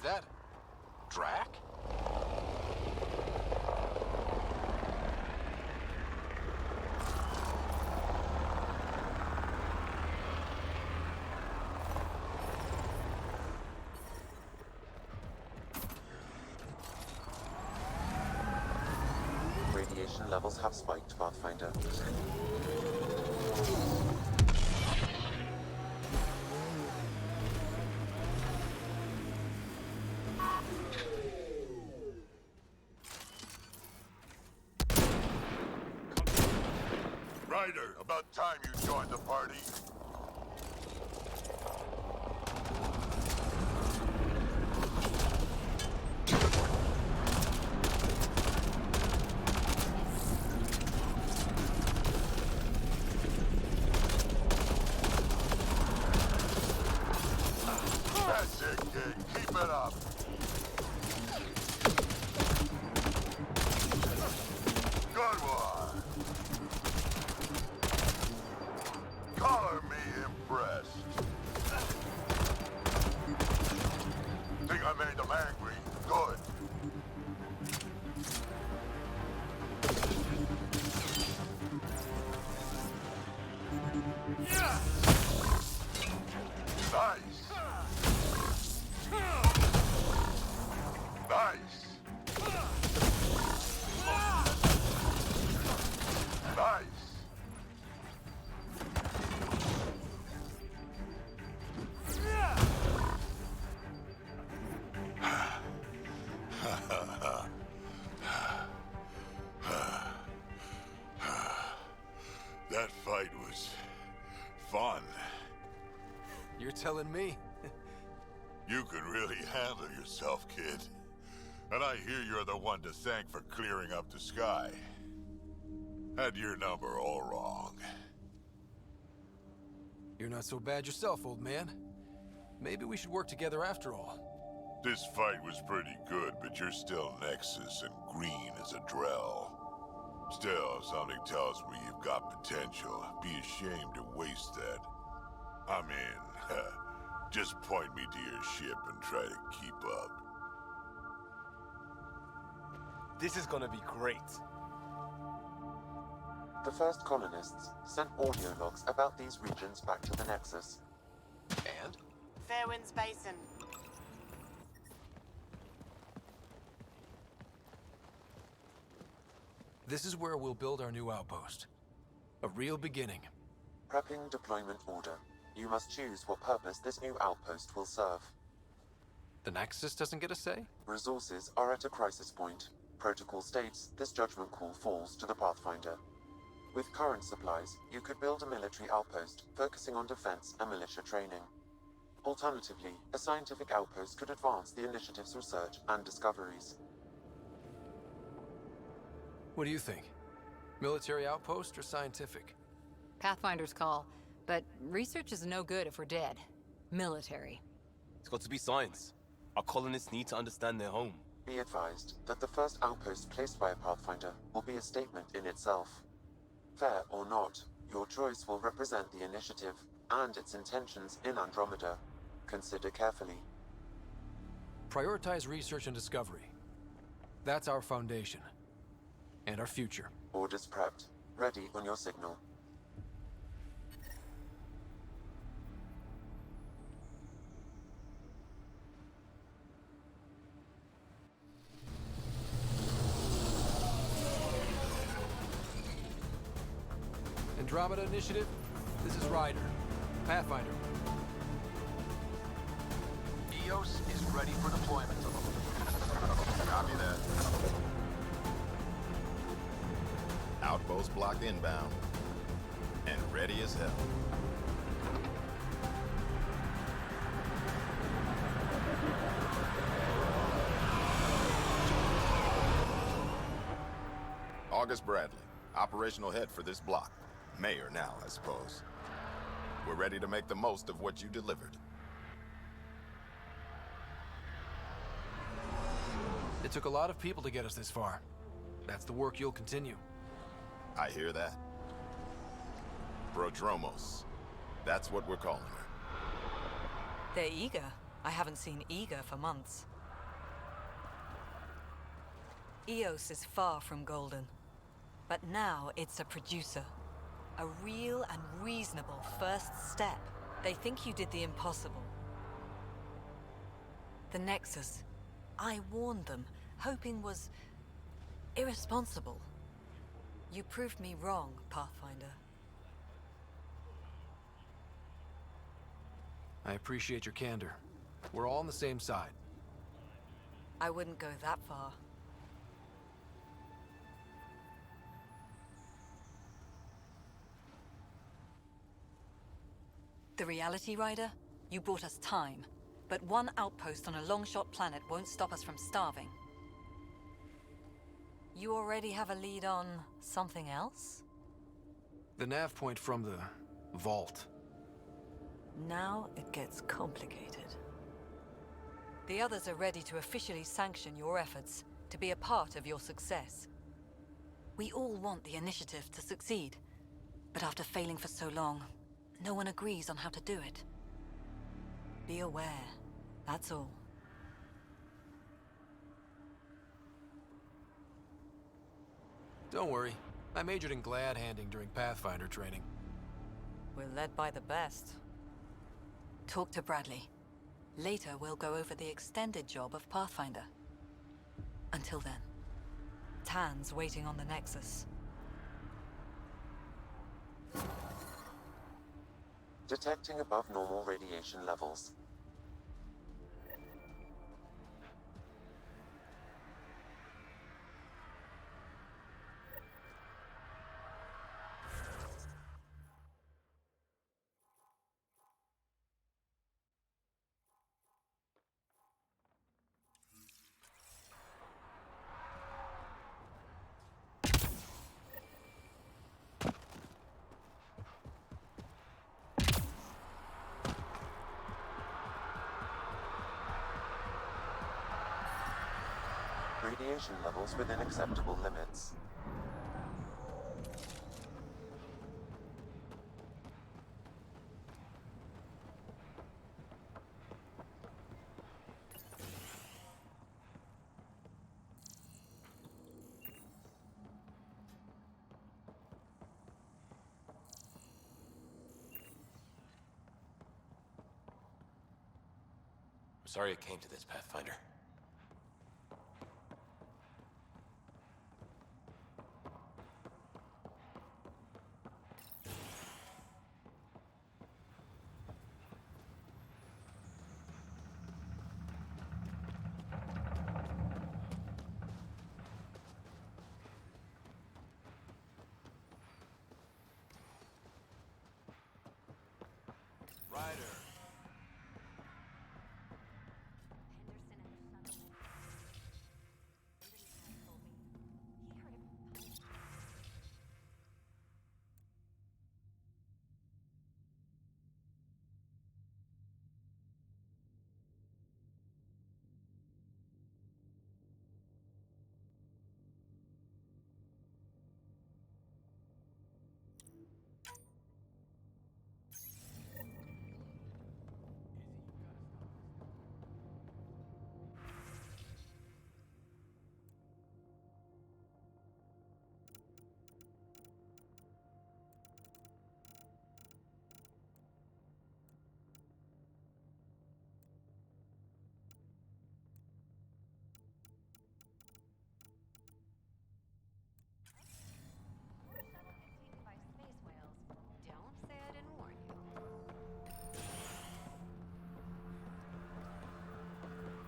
that Drac? Radiation levels have spiked, Pathfinder. Ryder, about time you joined the party. That's it, kid. Keep it up. Good one. Color me impressed. Think I made them angry? Good. Yeah. Nice. Nice. Nice. That fight was fun. You're telling me? You could really handle yourself, kid. And I hear you're the one to thank for clearing up the sky. Had your number all wrong. You're not so bad yourself, old man. Maybe we should work together after all. This fight was pretty good, but you're still Nexus and green as a Drell. Still, something tells me you've got potential. Be ashamed to waste that. I mean, just point me to your ship and try to keep up. This is gonna be great. The first colonists sent audio logs about these regions back to the Nexus. And? Fairwinds Basin. This is where we'll build our new outpost. A real beginning. Prepping deployment order. You must choose what purpose this new outpost will serve. The Nexus doesn't get a say? Resources are at a crisis point. Protocol states this judgment call falls to the Pathfinder. With current supplies, you could build a military outpost, focusing on defense and militia training. Alternatively, a scientific outpost could advance the initiative's research and discoveries. What do you think? Military outpost or scientific? Pathfinder's call, but research is no good if we're dead. Military. It's got to be science. Our colonists need to understand their home. Be advised that the first outpost placed by a Pathfinder will be a statement in itself. Fair or not, your choice will represent the initiative and its intentions in Andromeda. Consider carefully. Prioritize research and discovery. That's our foundation. And our future. Orders prepped. Ready on your signal. Andromeda Initiative, this is Ryder. Pathfinder. EOS is ready for deployment. Copy that. Outpost block inbound. And ready as hell. August Bradley, operational head for this block. Mayor now, I suppose. We're ready to make the most of what you delivered. It took a lot of people to get us this far. That's the work you'll continue. I hear that. Prodromos. That's what we're calling her. They're eager. I haven't seen eager for months. Eos is far from golden. But now it's a producer. A real and reasonable first step. They think you did the impossible. The Nexus. I warned them, hoping was irresponsible. You proved me wrong, Pathfinder. I appreciate your candor. We're all on the same side. I wouldn't go that far. The Reality Rider? You brought us time. But one outpost on a long-shot planet won't stop us from starving. You already have a lead on something else? The nav point from the vault. Now it gets complicated. The others are ready to officially sanction your efforts, to be a part of your success. We all want the initiative to succeed, but after failing for so long, no one agrees on how to do it. Be aware, that's all. Don't worry. I majored in glad handing during Pathfinder training. We're led by the best. Talk to Bradley. Later, we'll go over the extended job of Pathfinder. Until then, Tan's waiting on the Nexus. Detecting above normal radiation levels. Radiation levels within acceptable limits. I'm sorry it came to this, Pathfinder. Ryder.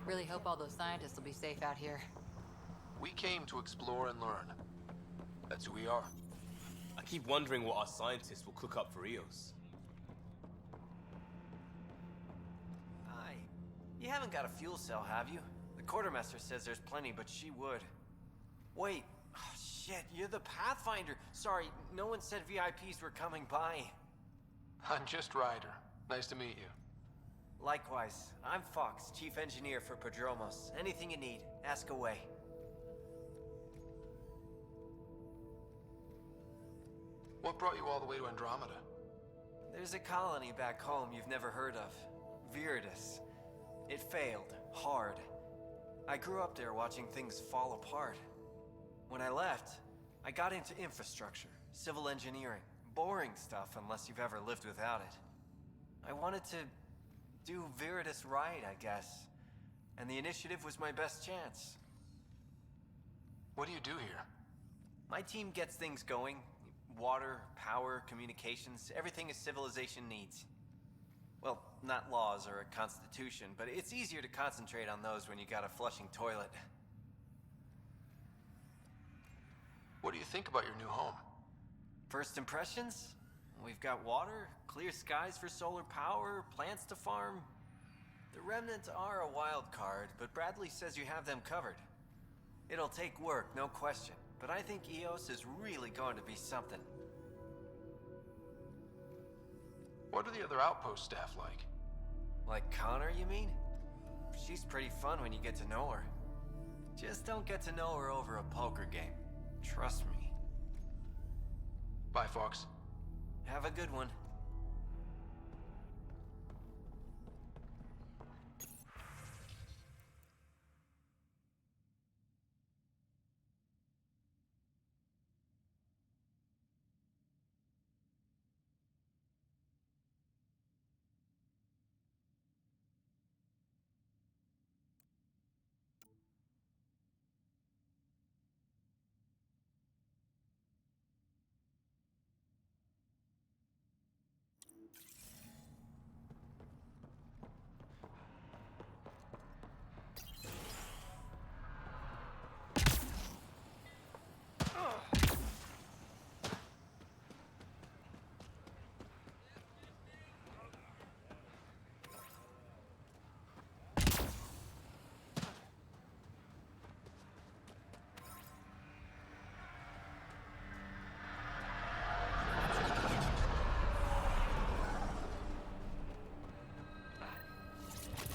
Really hope all those scientists will be safe out here. We came to explore and learn. That's who we are. I keep wondering what our scientists will cook up for Eos. Aye. You haven't got a fuel cell, have you? The quartermaster says there's plenty, but she would. Wait. Oh, shit, you're the Pathfinder. Sorry, no one said VIPs were coming by. I'm just Ryder. Nice to meet you. Likewise. I'm Fox, Chief Engineer for Prodromos. Anything you need, ask away. What brought you all the way to Andromeda? There's a colony back home you've never heard of. Viridis. It failed. Hard. I grew up there watching things fall apart. When I left, I got into infrastructure, civil engineering. Boring stuff unless you've ever lived without it. I wanted to do Veritas right, I guess. And the initiative was my best chance. What do you do here? My team gets things going. Water, power, communications, everything a civilization needs. Well, not laws or a constitution, but it's easier to concentrate on those when you got a flushing toilet. What do you think about your new home? First impressions? We've got water, clear skies for solar power, plants to farm. The Remnants are a wild card, but Bradley says you have them covered. It'll take work, no question, but I think EOS is really going to be something. What are the other outpost staff like? Like Connor, you mean? She's pretty fun when you get to know her. Just don't get to know her over a poker game. Trust me. Bye, Fox. Have a good one.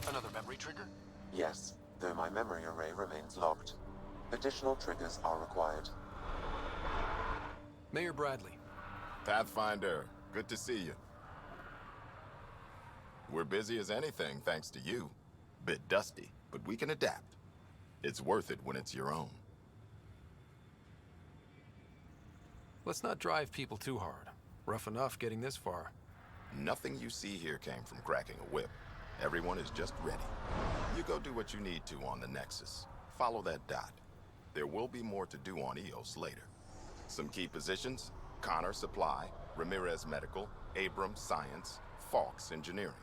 Another memory trigger? Yes, though my memory array remains locked. Additional triggers are required. Mayor Bradley. Pathfinder, good to see you. We're busy as anything, thanks to you. Bit dusty, but we can adapt. It's worth it when it's your own. Let's not drive people too hard. Rough enough getting this far. Nothing you see here came from cracking a whip. Everyone is just ready. You go do what you need to on the Nexus. Follow that dot. There will be more to do on EOS later. Some key positions: Connor Supply, Ramirez Medical, Abrams Science, Falks Engineering.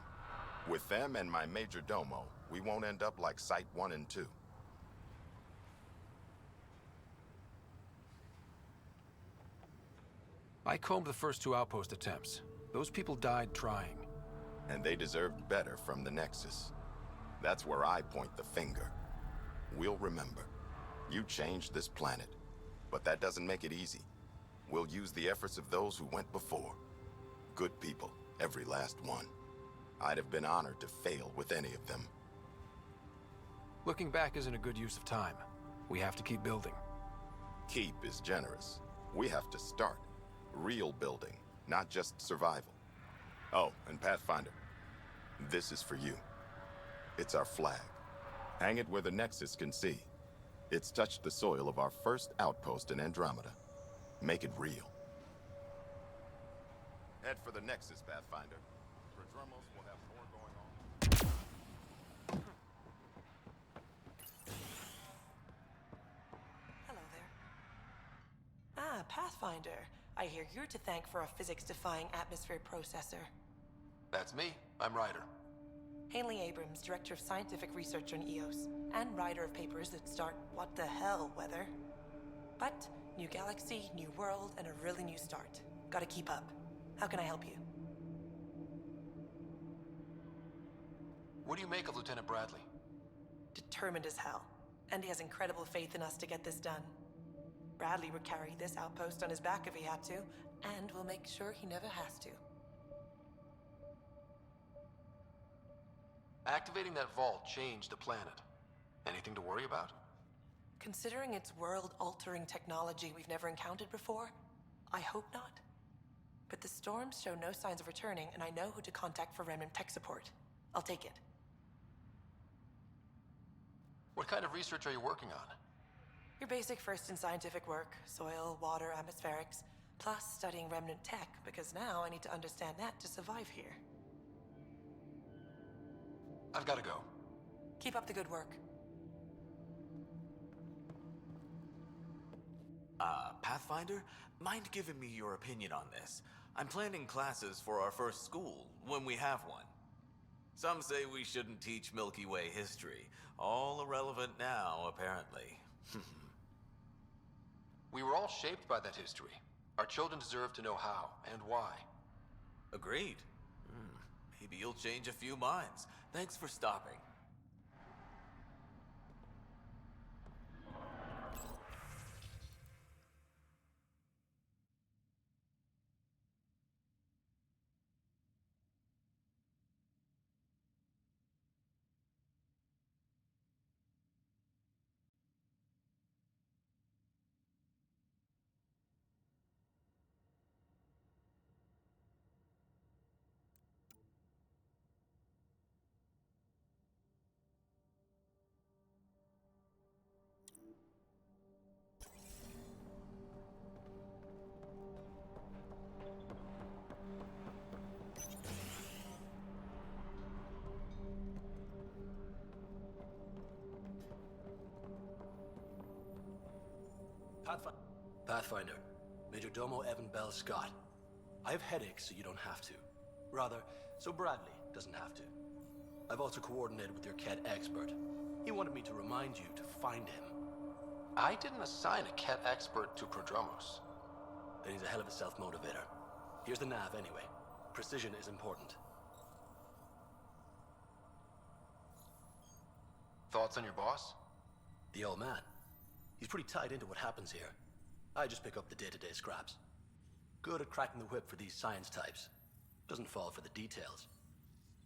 With them and my major domo, we won't end up like Site 1 and 2. I combed the first 2 outpost attempts. Those people died trying. And they deserved better from the Nexus. That's where I point the finger. We'll remember. You changed this planet, but that doesn't make it easy. We'll use the efforts of those who went before. Good people, every last one. I'd have been honored to fail with any of them. Looking back isn't a good use of time. We have to keep building. Keep is generous. We have to start. Real building, not just survival. Oh, and Pathfinder, this is for you. It's our flag. Hang it where the Nexus can see. It's touched the soil of our first outpost in Andromeda. Make it real. Head for the Nexus, Pathfinder. Prodromos will have more going on. Hello there. Ah, Pathfinder. I hear you're to thank for a physics-defying atmosphere processor. That's me. I'm Ryder. Haley Abrams, Director of Scientific Research on EOS, and writer of papers that start what the hell weather. But, new galaxy, new world, and a really new start. Gotta keep up. How can I help you? What do you make of Lieutenant Bradley? Determined as hell. And he has incredible faith in us to get this done. Bradley would carry this outpost on his back if he had to, and we'll make sure he never has to. Activating that vault changed the planet. Anything to worry about? Considering it's world-altering technology we've never encountered before, I hope not. But the storms show no signs of returning, and I know who to contact for Remnant tech support. I'll take it. What kind of research are you working on? Your basic first in scientific work, soil, water, atmospherics, plus studying remnant tech, because now I need to understand that to survive here. I've gotta go. Keep up the good work. Pathfinder, mind giving me your opinion on this? I'm planning classes for our first school, when we have one. Some say we shouldn't teach Milky Way history. All irrelevant now, apparently. We were all shaped by that history. Our children deserve to know how and why. Agreed. Maybe you'll change a few minds. Thanks for stopping. Pathfinder, Major Domo Evan Bell Scott. I have headaches, so you don't have to. Rather, so Bradley doesn't have to. I've also coordinated with your Ket expert. He wanted me to remind you to find him. I didn't assign a Ket expert to Prodromos. Then he's a hell of a self-motivator. Here's the nav anyway. Precision is important. Thoughts on your boss? The old man. He's pretty tied into what happens here. I just pick up the day-to-day scraps. Good at cracking the whip for these science types. Doesn't fall for the details.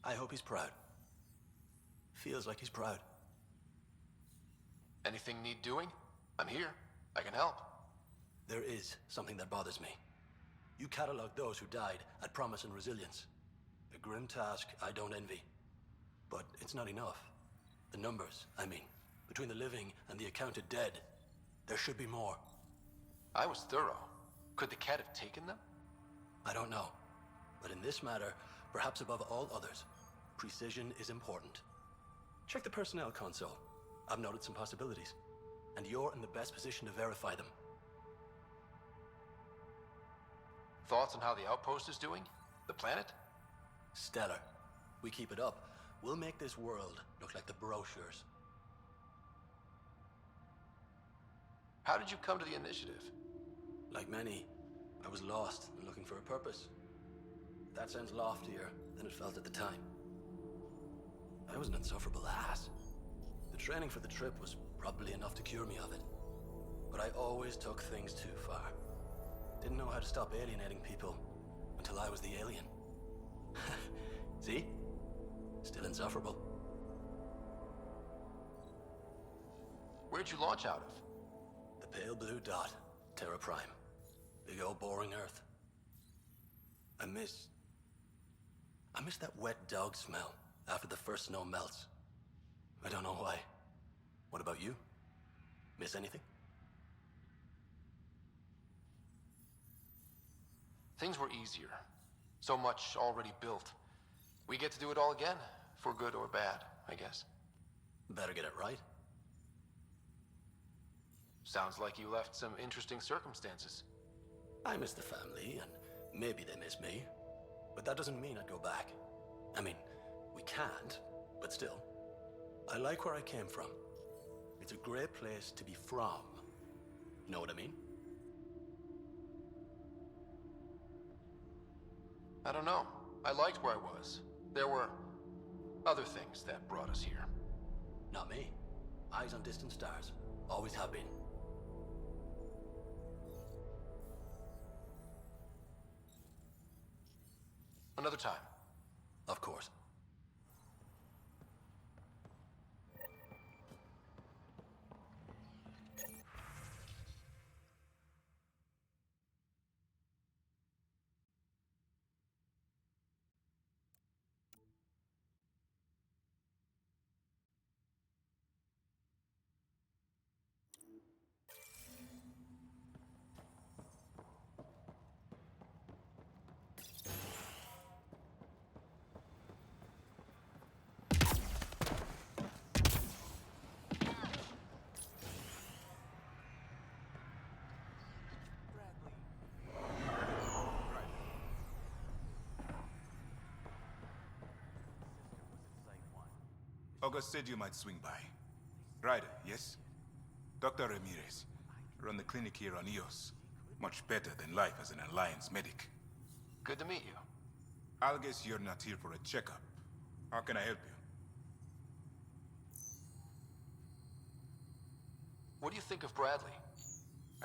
I hope he's proud. Feels like he's proud. Anything need doing? I'm here. I can help. There is something that bothers me. You catalog those who died at Promise and Resilience. A grim task I don't envy. But it's not enough. The numbers, I mean, between the living and the accounted dead, there should be more. I was thorough. Could the Ket have taken them? I don't know. But in this matter, perhaps above all others, precision is important. Check the personnel console. I've noted some possibilities. And you're in the best position to verify them. Thoughts on how the outpost is doing? The planet? Stellar. We keep it up, we'll make this world look like the brochures. How did you come to the initiative? Like many, I was lost and looking for a purpose. That sounds loftier than it felt at the time. I was an insufferable ass. The training for the trip was probably enough to cure me of it. But I always took things too far. Didn't know how to stop alienating people until I was the alien. See? Still insufferable. Where'd you launch out of? The pale blue dot, Terra Prime. Big old boring Earth. I miss that wet dog smell after the first snow melts. I don't know why. What about you? Miss anything? Things were easier. So much already built. We get to do it all again, for good or bad, I guess. Better get it right. Sounds like you left some interesting circumstances. I miss the family, and maybe they miss me. But that doesn't mean I'd go back. I mean, we can't, but still. I like where I came from. It's a great place to be from. Know what I mean? I don't know. I liked where I was. There were other things that brought us here. Not me. Eyes on distant stars. Always have been. Another time. Of course. August said you might swing by. Ryder, yes? Dr. Ramirez. Run the clinic here on Eos. Much better than life as an Alliance medic. Good to meet you. I'll guess you're not here for a checkup. How can I help you? What do you think of Bradley?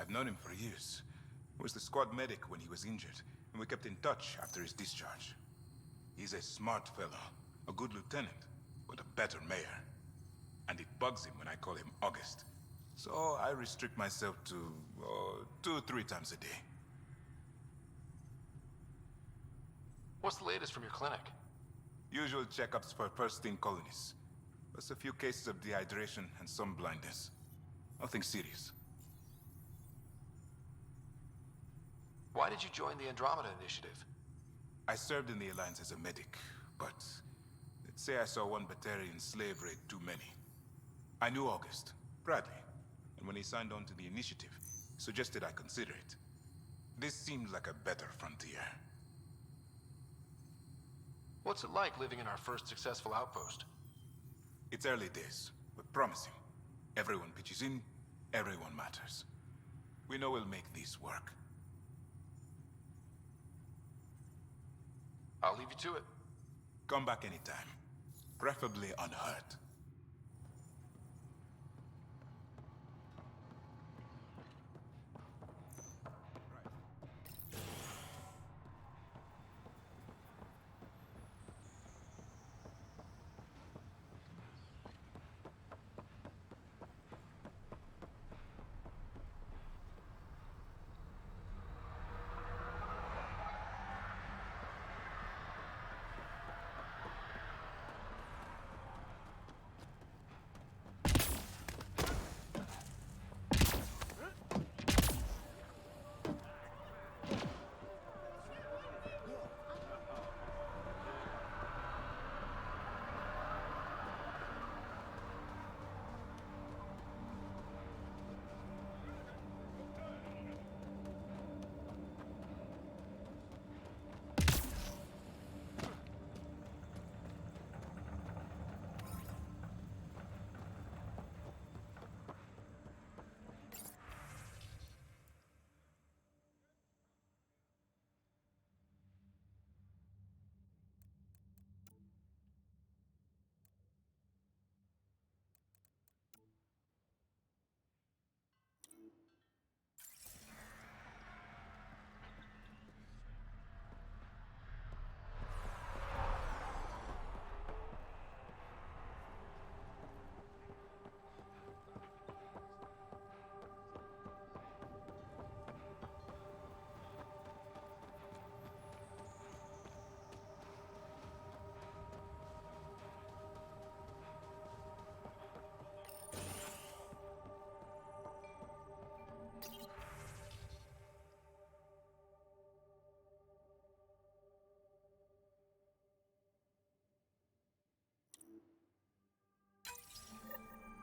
I've known him for years. He was the squad medic when he was injured, and we kept in touch after his discharge. He's a smart fellow, a good lieutenant, but a better mayor. And it bugs him when I call him August. So I restrict myself to 2-3 times a day. What's the latest from your clinic? Usual checkups for first-in colonists. Plus a few cases of dehydration and some blindness. Nothing serious. Why did you join the Andromeda Initiative? I served in the Alliance as a medic, but let's say I saw one Batarian slave raid too many. I knew August, Bradley, and when he signed on to the initiative, he suggested I consider it. This seemed like a better frontier. What's it like living in our first successful outpost? It's early days, but promising. Everyone pitches in, everyone matters. We know we'll make this work. I'll leave you to it. Come back anytime. Preferably unhurt.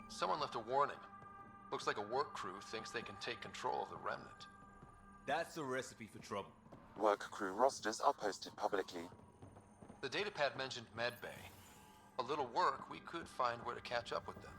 Someone left a warning. Looks like a work crew thinks they can take control of the remnant. That's a recipe for trouble. Work crew rosters are posted publicly. The datapad mentioned medbay. A little work, we could find where to catch up with them.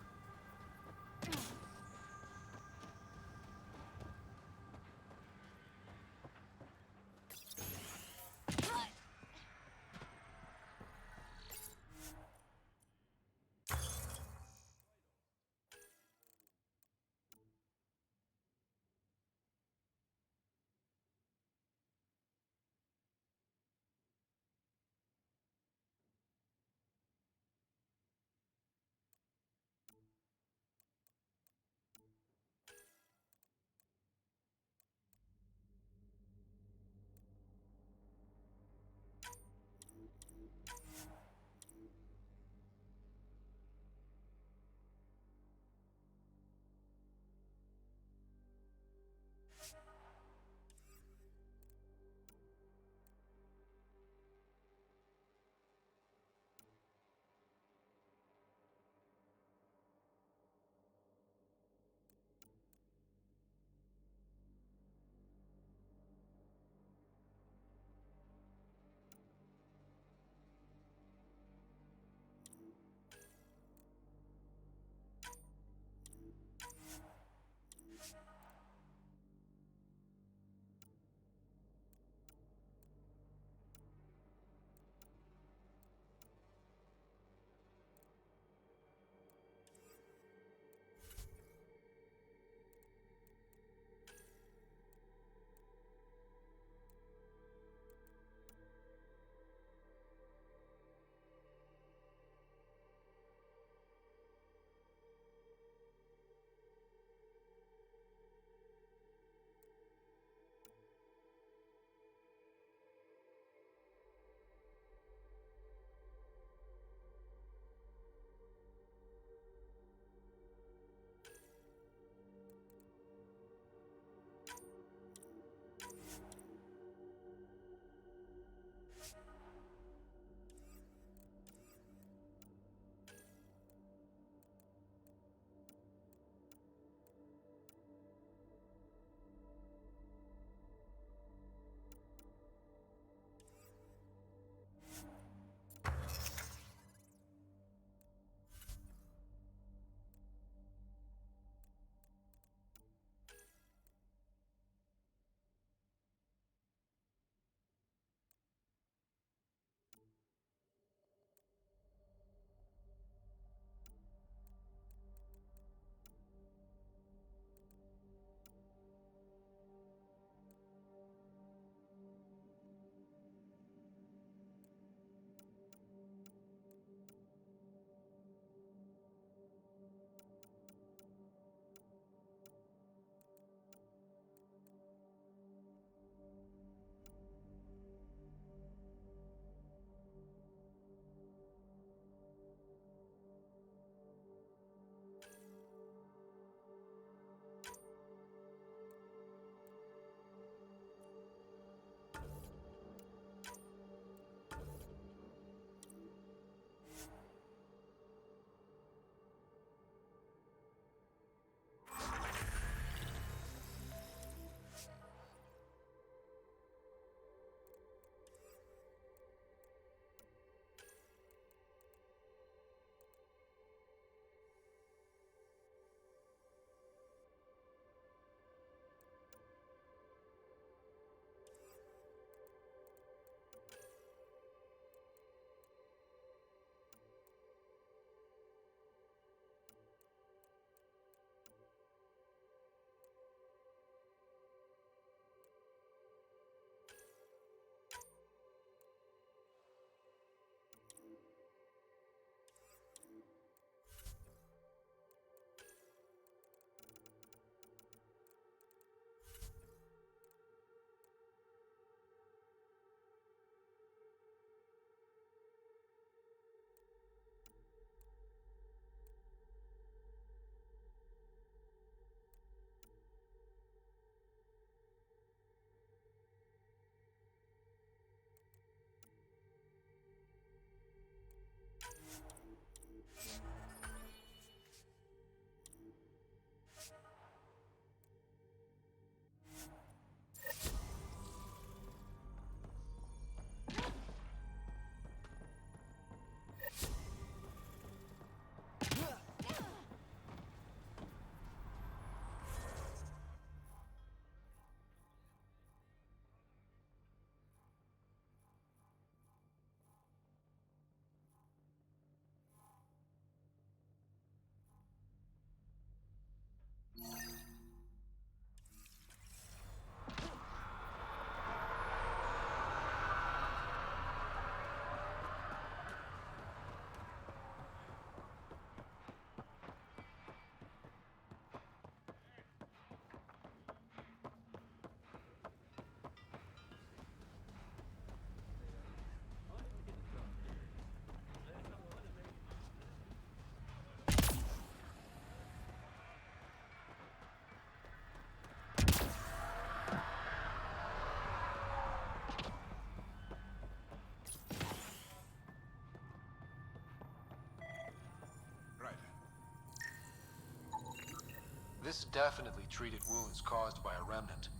This definitely treated wounds caused by a remnant.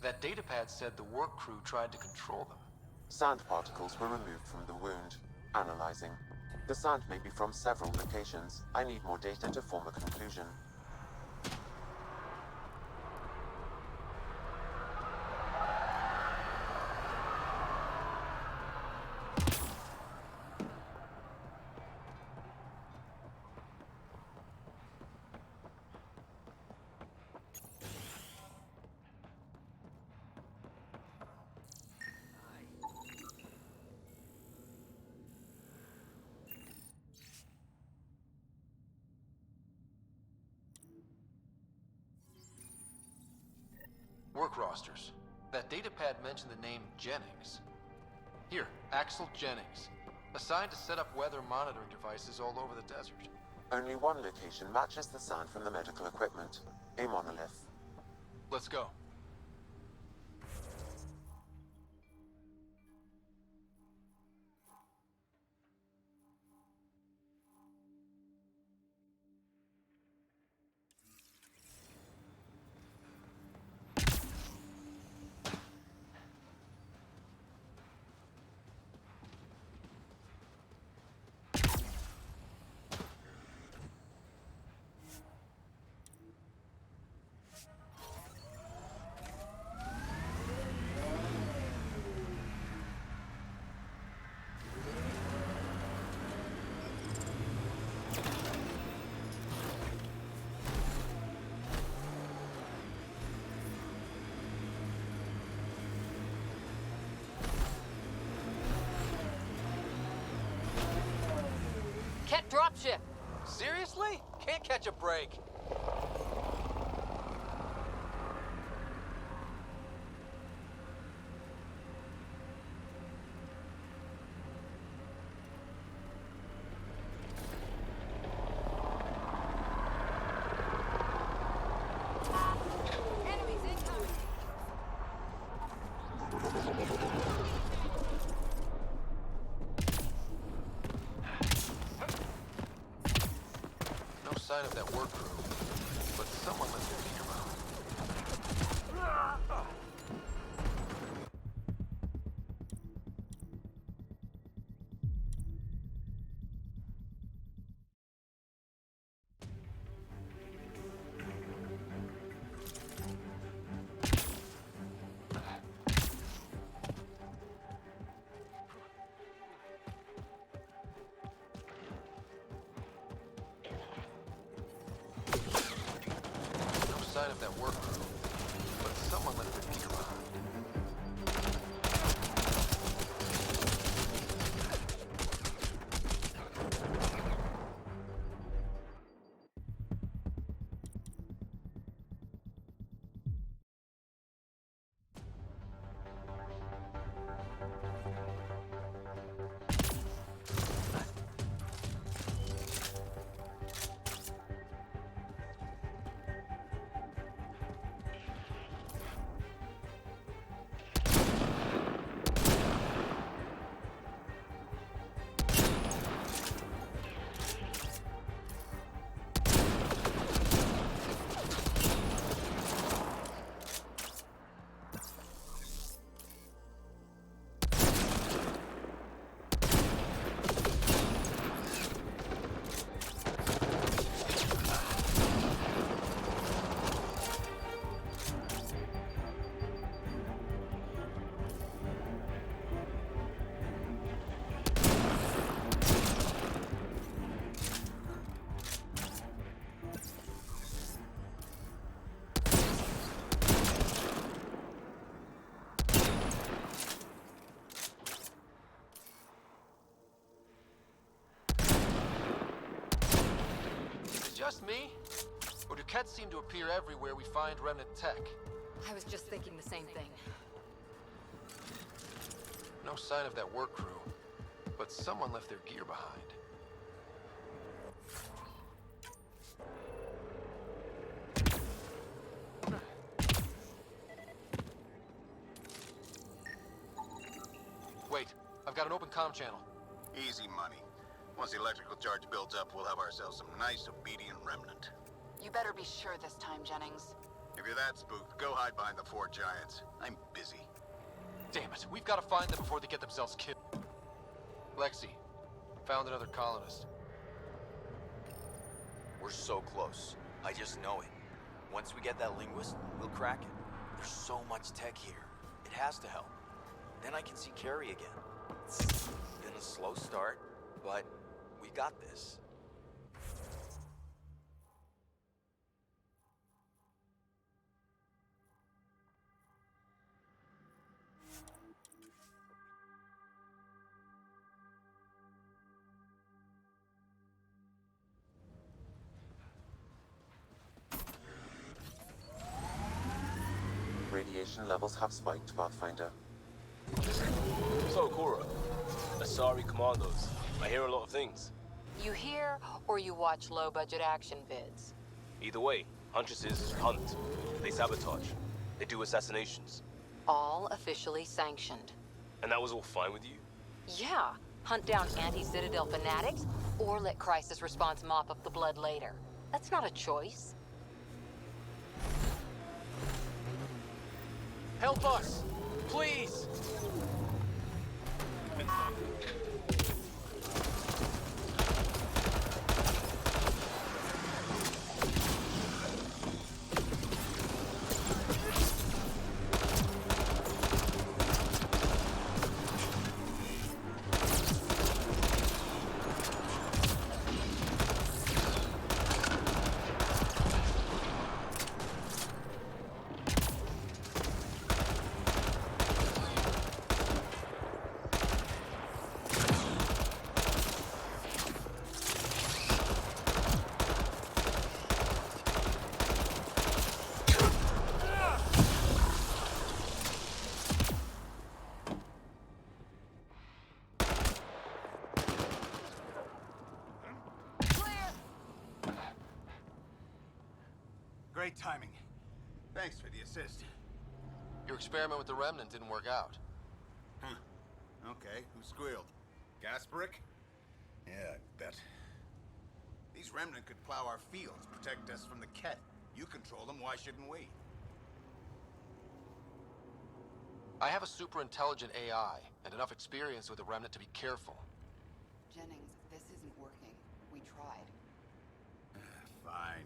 That datapad said the work crew tried to control them. Sand particles were removed from the wound. Analyzing. The sand may be from several locations. I need more data to form a conclusion. Work rosters. That datapad mentioned the name Jennings. Here, Axel Jennings. Assigned to set up weather monitoring devices all over the desert. Only one location matches the sand from the medical equipment. A monolith. Let's go. Ket dropship! Seriously? Can't catch a break. Enemies incoming! No sign of that work crew, but someone left their gear behind. No sign of that work crew, but someone left their gear behind. Is it just me? Or do Kets seem to appear everywhere we find remnant tech? I was just thinking the same thing. No sign of that work crew, but someone left their gear behind. Wait, I've got an open comm channel. Easy money. Once the electrical charge builds up, we'll have ourselves some nice obedient remnant. You better be sure this time, Jennings. If you're that spooked, go hide behind the four giants. I'm busy. Damn it, we've got to find them before they get themselves killed. Lexi, found another colonist. We're so close. I just know it. Once we get that linguist, we'll crack it. There's so much tech here. It has to help. Then I can see Carrie again. It's been a slow start, but we got this. Radiation levels have spiked, Pathfinder. So, Cora, Asari Commandos. I hear a lot of things. You hear or you watch low-budget action vids? Either way, Huntresses hunt. They sabotage. They do assassinations. All officially sanctioned. And that was all fine with you? Yeah. Hunt down anti-Citadel fanatics, or let Crisis Response mop up the blood later. That's not a choice. Help us! Please! Great timing. Thanks for the assist. Your experiment with the Remnant didn't work out. Huh. Okay, who squealed? Gasparic? Yeah, I bet. These Remnant could plow our fields, protect us from the Ket. You control them, why shouldn't we? I have a super intelligent AI and enough experience with the Remnant to be careful. Jennings, this isn't working. We tried. Fine.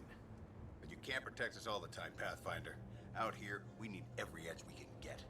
But you can't protect us all the time, Pathfinder. Out here, we need every edge we can get.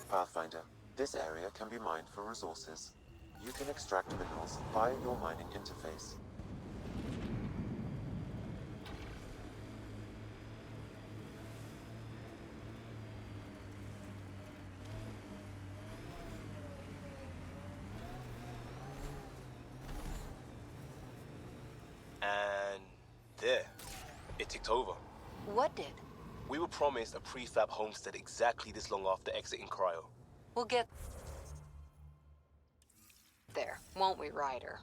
Pathfinder, this area can be mined for resources. You can extract minerals via your mining interface. And there, it ticked over. What did? We were promised a prefab homestead exactly this long after exiting Cryo. We'll get there, won't we, Ryder?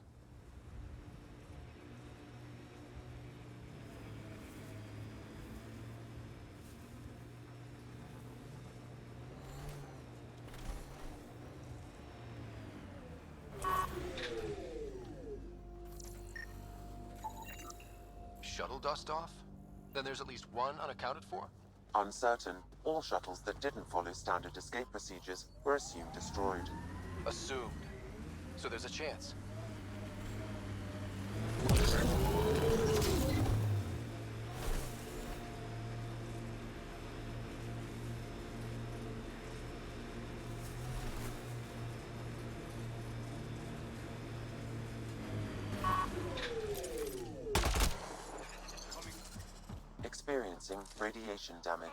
Shuttle dust off? Then there's at least one unaccounted for? Uncertain, all shuttles that didn't follow standard escape procedures were assumed destroyed. Assumed. So there's a chance. Experiencing radiation damage.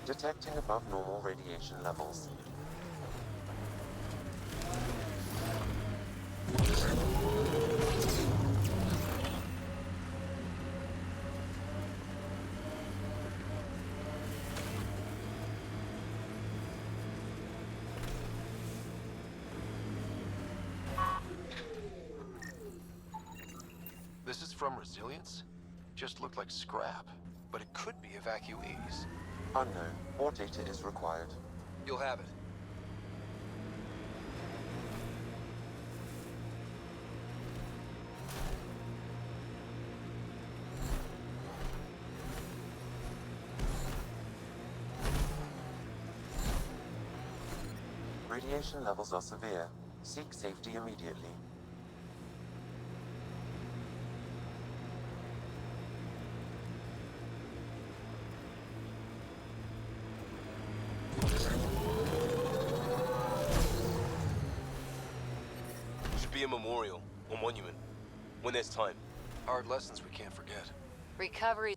detecting above normal radiation levels. This is from Resilience? Just looked like scrap, but it could be evacuees. Unknown. More data is required. You'll have it. Radiation levels are severe. Seek safety immediately. Should be a memorial or monument when there's time. Hard lessons we can't forget. Recovery.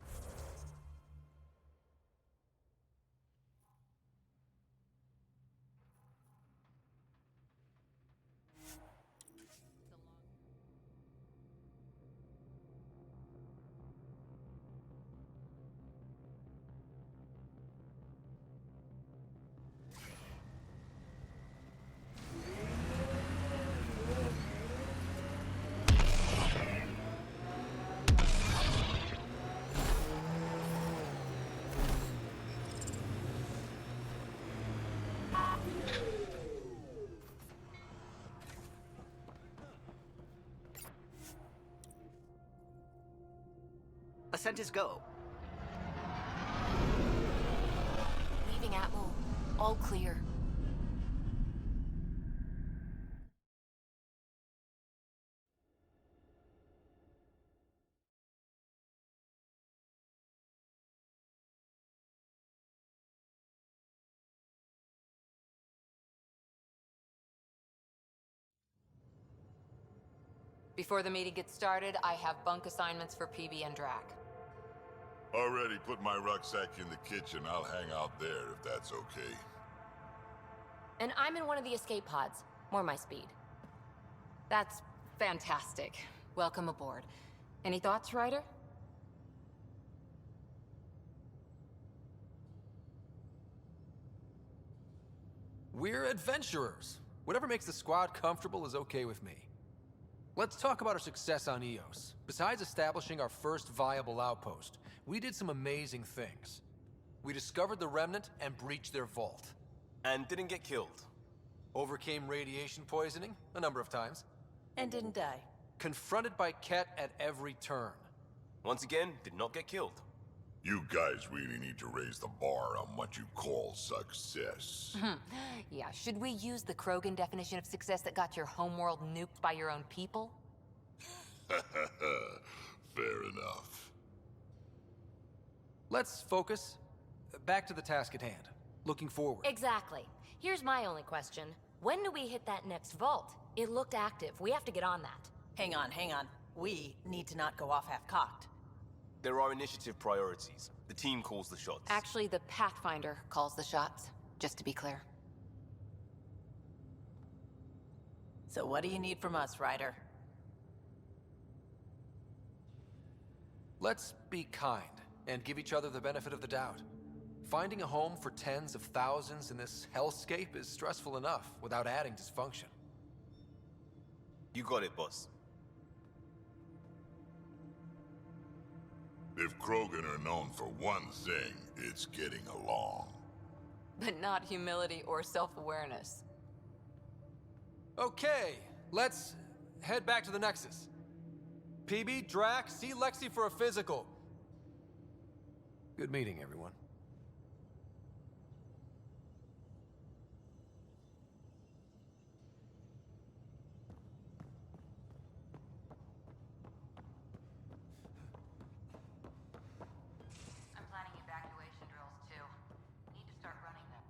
Ascent is go. Leaving Atmo. All clear. Before the meeting gets started, I have bunk assignments for PB and Drac. Already put my rucksack in the kitchen. I'll hang out there if that's okay. And I'm in one of the escape pods. More my speed. That's fantastic. Welcome aboard. Any thoughts, Ryder? We're adventurers. Whatever makes the squad comfortable is okay with me. Let's talk about our success on Eos. Besides establishing our first viable outpost, we did some amazing things. We discovered the Remnant and breached their vault. And didn't get killed. Overcame radiation poisoning a number of times. And didn't die. Confronted by Ket at every turn. Once again, did not get killed. You guys really need to raise the bar on what you call success. Yeah, should we use the Krogan definition of success that got your homeworld nuked by your own people? Fair enough. Let's focus. Back to the task at hand. Looking forward. Exactly. Here's my only question. When do we hit that next vault? It looked active. We have to get on that. Hang on. We need to not go off half-cocked. There are initiative priorities. The team calls the shots. Actually, the Pathfinder calls the shots, just to be clear. So what do you need from us, Ryder? Let's be kind and give each other the benefit of the doubt. Finding a home for tens of thousands in this hellscape is stressful enough without adding dysfunction. You got it, boss. If Krogan are known for one thing, it's getting along. But not humility or self-awareness. Okay, let's head back to the Nexus. PB, Drac, see Lexi for a physical. Good meeting, everyone. I'm planning evacuation drills too. Need to start running them.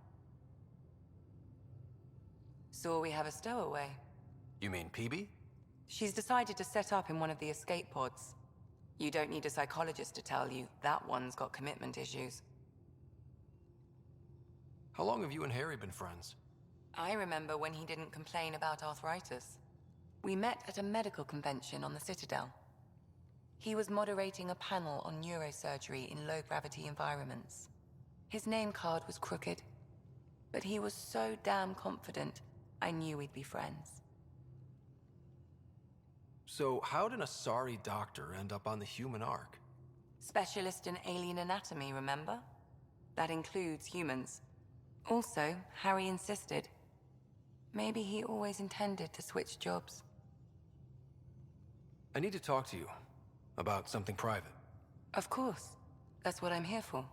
So we have a stowaway. You mean PB? She's decided to set up in one of the escape pods. You don't need a psychologist to tell you that one's got commitment issues. How long have you and Harry been friends? I remember when he didn't complain about arthritis. We met at a medical convention on the Citadel. He was moderating a panel on neurosurgery in low-gravity environments. His name card was crooked, but he was so damn confident, I knew we'd be friends. So how did an Asari doctor end up on the human Ark? Specialist in alien anatomy, remember? That includes humans. Also, Harry insisted. Maybe he always intended to switch jobs. I need to talk to you about something private. Of course. That's what I'm here for.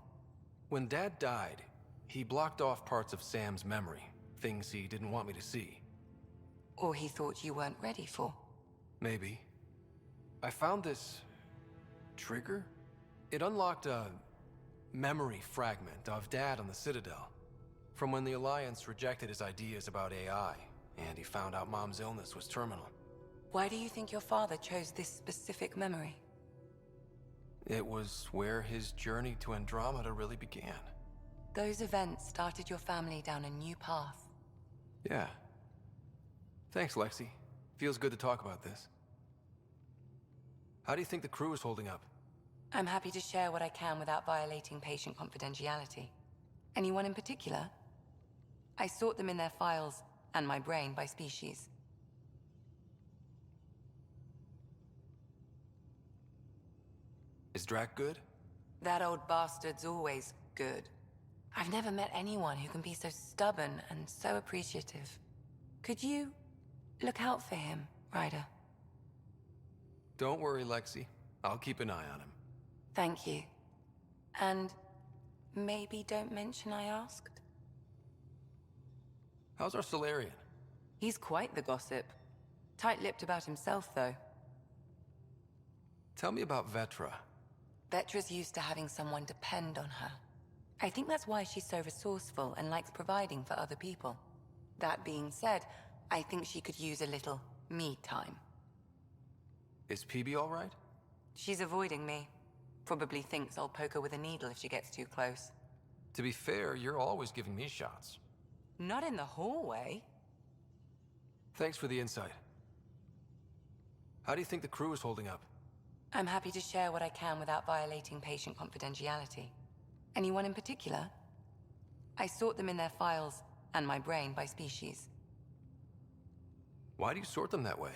When Dad died, he blocked off parts of Sam's memory, things he didn't want me to see. Or he thought you weren't ready for. Maybe. I found this trigger. It unlocked a memory fragment of Dad on the Citadel, from when the Alliance rejected his ideas about AI, and he found out Mom's illness was terminal. Why do you think your father chose this specific memory? It was where his journey to Andromeda really began. Those events started your family down a new path. Yeah. Thanks, Lexi. Feels good to talk about this. How do you think the crew is holding up? I'm happy to share what I can without violating patient confidentiality. Anyone in particular? I sort them in their files, and my brain, by species. Is Drac good? That old bastard's always good. I've never met anyone who can be so stubborn and so appreciative. Could you look out for him, Ryder? Don't worry, Lexi. I'll keep an eye on him. Thank you. And maybe don't mention I asked? How's our Solarian? He's quite the gossip. Tight-lipped about himself, though. Tell me about Vetra. Vetra's used to having someone depend on her. I think that's why she's so resourceful and likes providing for other people. That being said, I think she could use a little me time. Is PB all right? She's avoiding me. Probably thinks I'll poke her with a needle if she gets too close. To be fair, you're always giving me shots. Not in the hallway. Thanks for the insight. How do you think the crew is holding up? I'm happy to share what I can without violating patient confidentiality. Anyone in particular? I sort them in their files, and my brain, by species. Why do you sort them that way?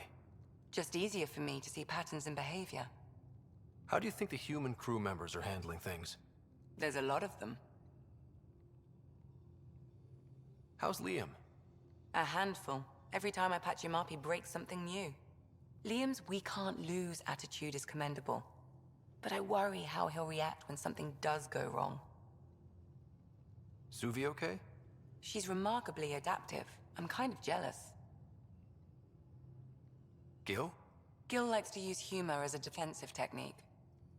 Just easier for me to see patterns in behavior. How do you think the human crew members are handling things? There's a lot of them. How's Liam? A handful. Every time I patch him up, he breaks something new. Liam's we can't lose attitude is commendable. But I worry how he'll react when something does go wrong. Suvi okay? She's remarkably adaptive. I'm kind of jealous. Gil? Gil likes to use humor as a defensive technique.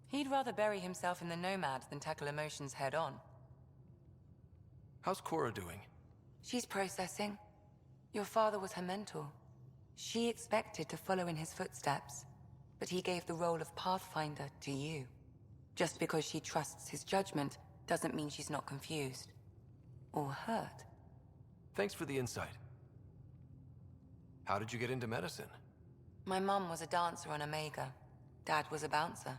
He'd rather bury himself in the Nomad than tackle emotions head-on. How's Cora doing? She's processing. Your father was her mentor. She expected to follow in his footsteps, but he gave the role of Pathfinder to you. Just because she trusts his judgment doesn't mean she's not confused. Or hurt. Thanks for the insight. How did you get into medicine? My mum was a dancer on Omega. Dad was a bouncer.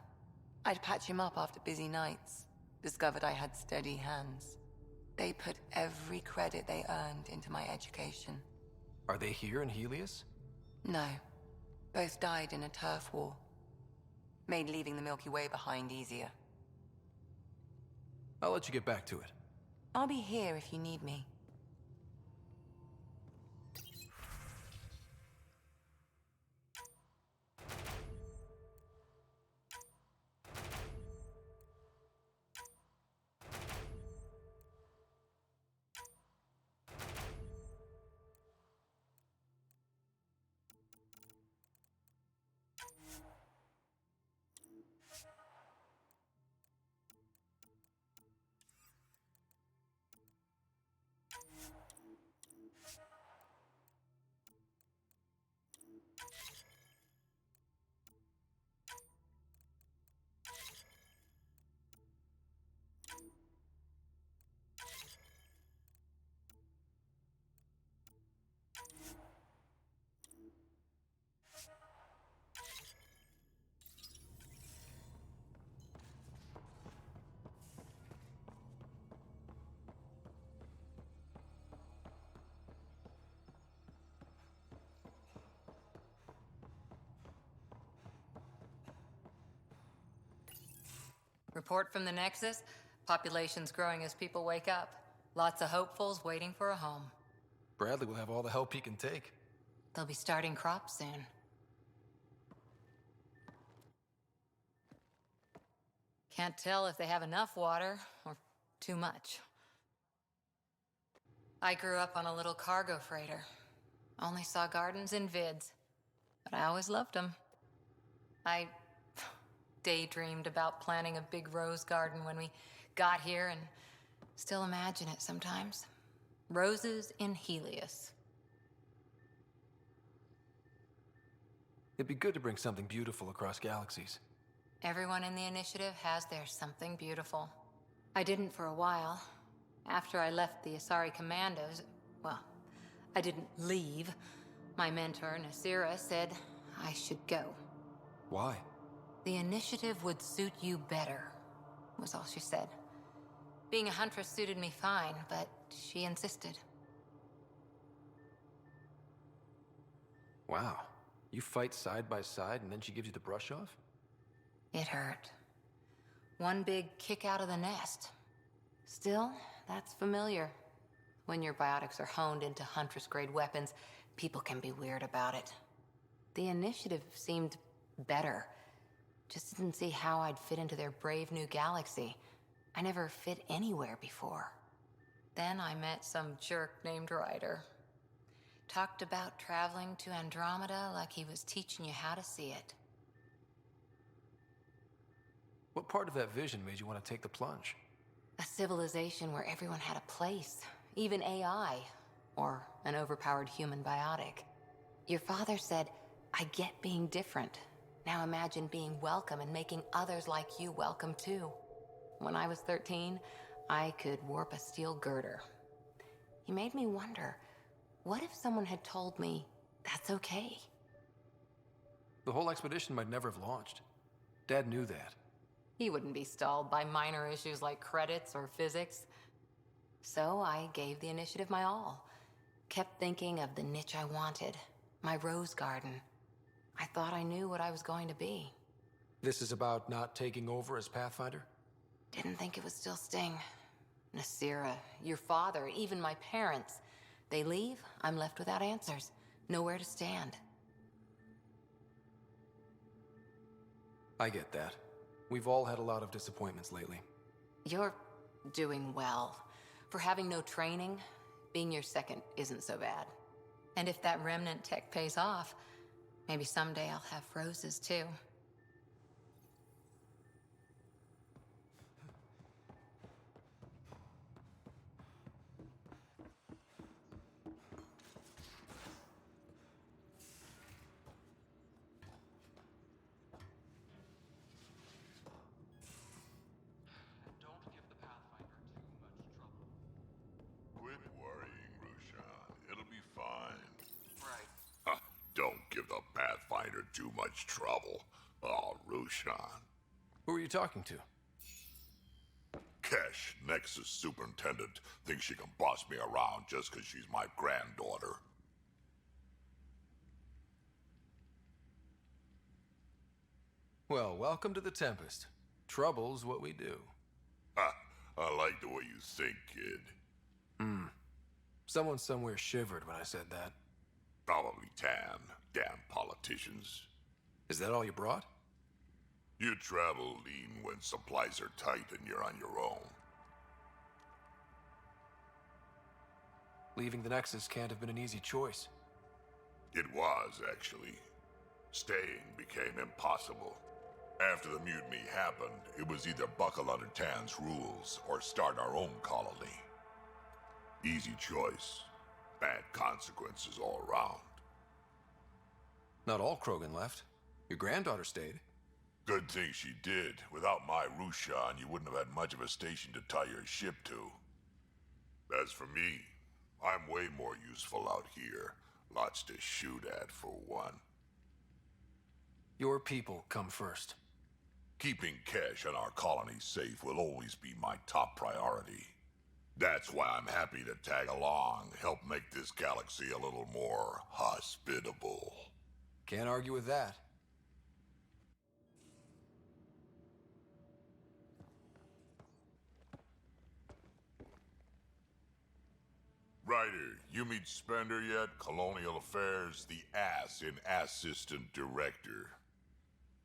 I'd patch him up after busy nights. Discovered I had steady hands. They put every credit they earned into my education. Are they here in Helios? No. Both died in a turf war. Made leaving the Milky Way behind easier. I'll let you get back to it. I'll be here if you need me. Report from the Nexus. Population's growing as people wake up. Lots of hopefuls waiting for a home. Bradley will have all the help he can take. They'll be starting crops soon. Can't tell if they have enough water or too much. I grew up on a little cargo freighter. Only saw gardens in vids, but I always loved them. I daydreamed about planting a big rose garden when we got here and still imagine it sometimes. Roses in Helios. It'd be good to bring something beautiful across galaxies. Everyone in the initiative has their something beautiful. I didn't for a while. After I left the Asari Commandos, well, I didn't leave. My mentor, Nasira, said I should go. Why? The initiative would suit you better, was all she said. Being a huntress suited me fine, but she insisted. Wow. You fight side by side and then she gives you the brush off? It hurt. One big kick out of the nest. Still, that's familiar. When your biotics are honed into Huntress-grade weapons, people can be weird about it. The initiative seemed better. Just didn't see how I'd fit into their brave new galaxy. I never fit anywhere before. Then I met some jerk named Ryder. Talked about traveling to Andromeda like he was teaching you how to see it. What part of that vision made you want to take the plunge? A civilization where everyone had a place, even AI, or an overpowered human biotic. Your father said, I get being different. Now imagine being welcome and making others like you welcome too. When I was 13, I could warp a steel girder. He made me wonder, what if someone had told me that's okay? The whole expedition might never have launched. Dad knew that. He wouldn't be stalled by minor issues like credits or physics. So I gave the initiative my all. Kept thinking of the niche I wanted, my rose garden. I thought I knew what I was going to be. This is about not taking over as Pathfinder? Didn't think it would still sting. Nasira, your father, even my parents. They leave, I'm left without answers. Nowhere to stand. I get that. We've all had a lot of disappointments lately. You're doing well. For having no training, being your second isn't so bad. And if that remnant tech pays off, maybe someday I'll have roses too. Quit worrying, Rushan. It'll be fine. Right. Don't give the Pathfinder too much trouble. Oh, Rushan. Who are you talking to? Kesh, Nexus Superintendent, thinks she can boss me around just because she's my granddaughter. Well, welcome to the Tempest. Trouble's what we do. Ha! I like the way you think, kid. Someone somewhere shivered when I said that. Probably Tan. Damn politicians. Is that all you brought? You travel lean when supplies are tight and you're on your own. Leaving the Nexus can't have been an easy choice. It was, actually. Staying became impossible. After the mutiny happened, it was either buckle under Tan's rules or start our own colony. Easy choice. Bad consequences all around. Not all Krogan left. Your granddaughter stayed. Good thing she did. Without my Rushan, you wouldn't have had much of a station to tie your ship to. As for me, I'm way more useful out here. Lots to shoot at, for one. Your people come first. Keeping Kesh and our colony safe will always be my top priority. That's why I'm happy to tag along, help make this galaxy a little more hospitable. Can't argue with that. Ryder, you meet Spender yet? Colonial Affairs, the ass in Assistant Director.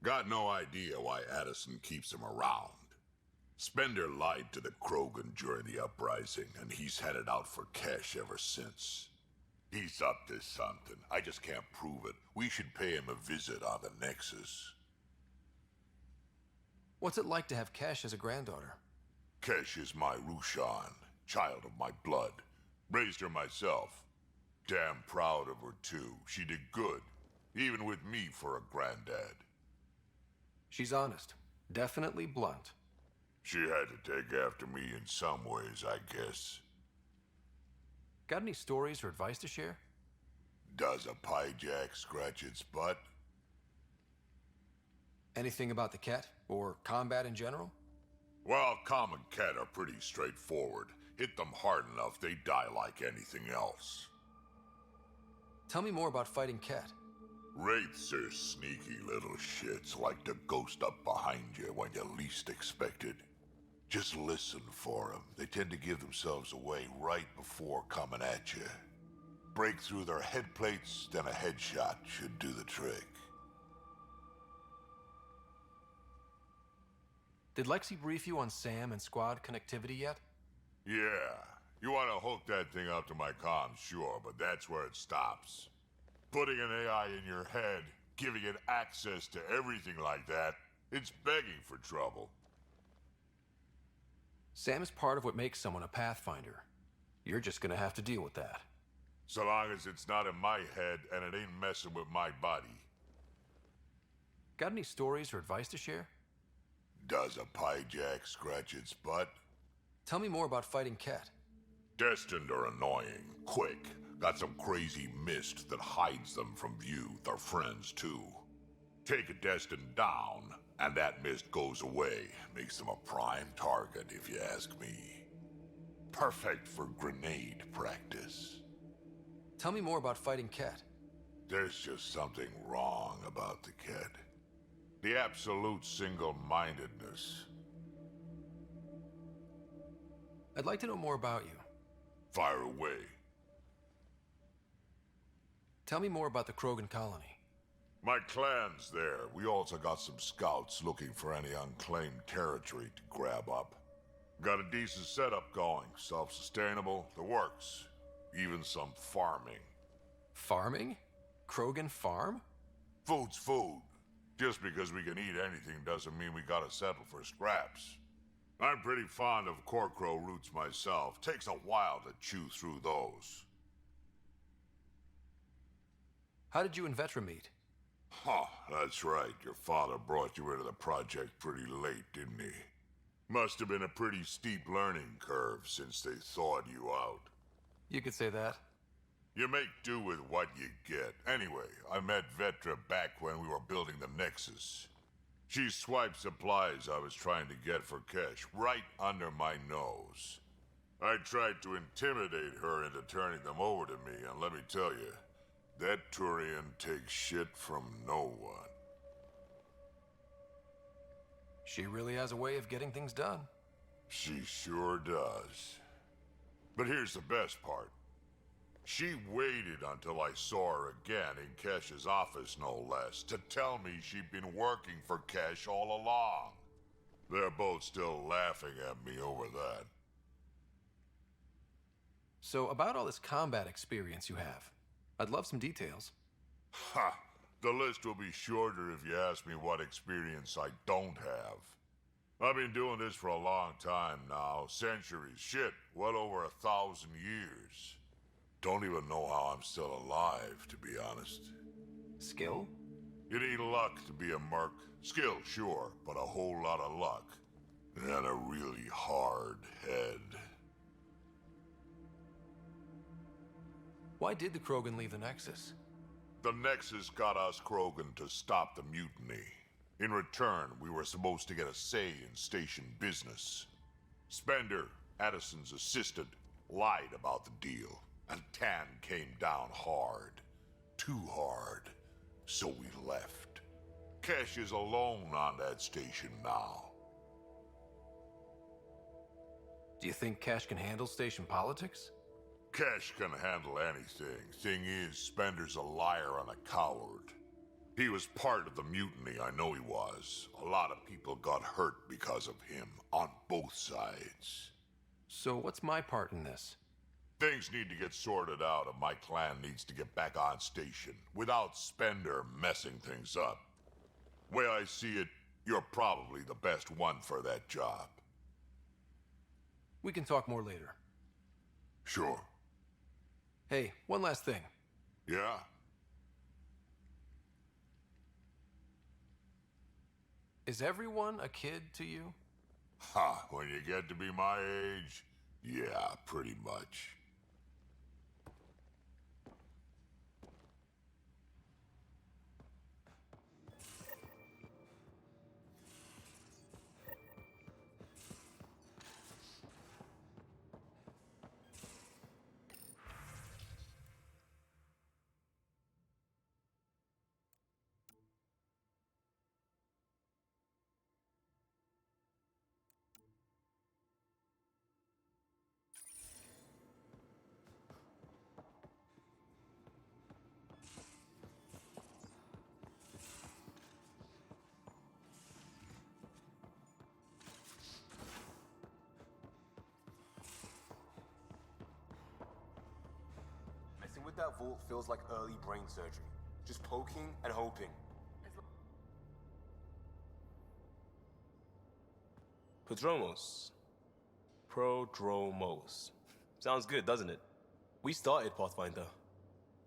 Got no idea why Addison keeps him around. Spender lied to the Krogan during the uprising, and he's had it out for cash ever since. He's up to something. I just can't prove it. We should pay him a visit on the Nexus. What's it like to have Cash as a granddaughter? Kesh is my Rushan, child of my blood. Raised her myself. Damn proud of her, too. She did good, even with me for a granddad. She's honest. Definitely blunt. She had to take after me in some ways, I guess. Got any stories or advice to share? Does a pyjak scratch its butt? Anything about the Ket, or combat in general? Well, common Ket are pretty straightforward. Hit them hard enough, they die like anything else. Tell me more about fighting Ket. Wraiths are sneaky little shits, like to ghost up behind you when you least expect it. Just listen for them. They tend to give themselves away right before coming at you. Break through their head plates, then a headshot should do the trick. Did Lexi brief you on SAM and squad connectivity yet? Yeah. You want to hook that thing up to my comms, sure, but that's where it stops. Putting an AI in your head, giving it access to everything like that, it's begging for trouble. SAM is part of what makes someone a Pathfinder. You're just gonna have to deal with that. So long as it's not in my head and it ain't messing with my body. Got any stories or advice to share? Does a pyjak scratch its butt? Tell me more about fighting Ket. Destined are annoying, quick. Got some crazy mist that hides them from view, their friends too. Take a Destined down, and that mist goes away. Makes them a prime target, if you ask me. Perfect for grenade practice. Tell me more about fighting Ket. There's just something wrong about the Ket. The absolute single-mindedness. I'd like to know more about you. Fire away. Tell me more about the Krogan colony. My clan's there. We also got some scouts looking for any unclaimed territory to grab up. Got a decent setup going. Self-sustainable, the works. Even some farming. Farming? Krogan farm? Food's food. Just because we can eat anything doesn't mean we gotta settle for scraps. I'm pretty fond of Corcrow roots myself. Takes a while to chew through those. How did you and Vetra meet? Huh, that's right. Your father brought you into the project pretty late, didn't he? Must have been a pretty steep learning curve since they thawed you out. You could say that. You make do with what you get. Anyway, I met Vetra back when we were building the Nexus. She swiped supplies I was trying to get for Kesh right under my nose. I tried to intimidate her into turning them over to me, and let me tell you, that Turian takes shit from no one. She really has a way of getting things done. She sure does. But here's the best part. She waited until I saw her again in Kesh's office, no less, to tell me she'd been working for Kesh all along. They're both still laughing at me over that. So, about all this combat experience you have, I'd love some details. Ha! The list will be shorter if you ask me what experience I don't have. I've been doing this for a long time now, centuries, shit, well over 1,000 years. Don't even know how I'm still alive, to be honest. Skill? You need luck to be a merc. Skill, sure, but a whole lot of luck. And a really hard head. Why did the Krogan leave the Nexus? The Nexus got us Krogan to stop the mutiny. In return, we were supposed to get a say in station business. Spender, Addison's assistant, lied about the deal. And Tan came down hard. Too hard. So we left. Kesh is alone on that station now. Do you think Cash can handle station politics? Cash can handle anything. Thing is, Spender's a liar and a coward. He was part of the mutiny, I know he was. A lot of people got hurt because of him, on both sides. So what's my part in this? Things need to get sorted out, and my clan needs to get back on station, without Spender messing things up. Way I see it, you're probably the best one for that job. We can talk more later. Sure. Hey, one last thing. Yeah? Is everyone a kid to you? Ha, when you get to be my age, yeah, pretty much. Messing with that vault feels like early brain surgery. Just poking and hoping. Prodromos. Prodromos. Sounds good, doesn't it? We started Pathfinder.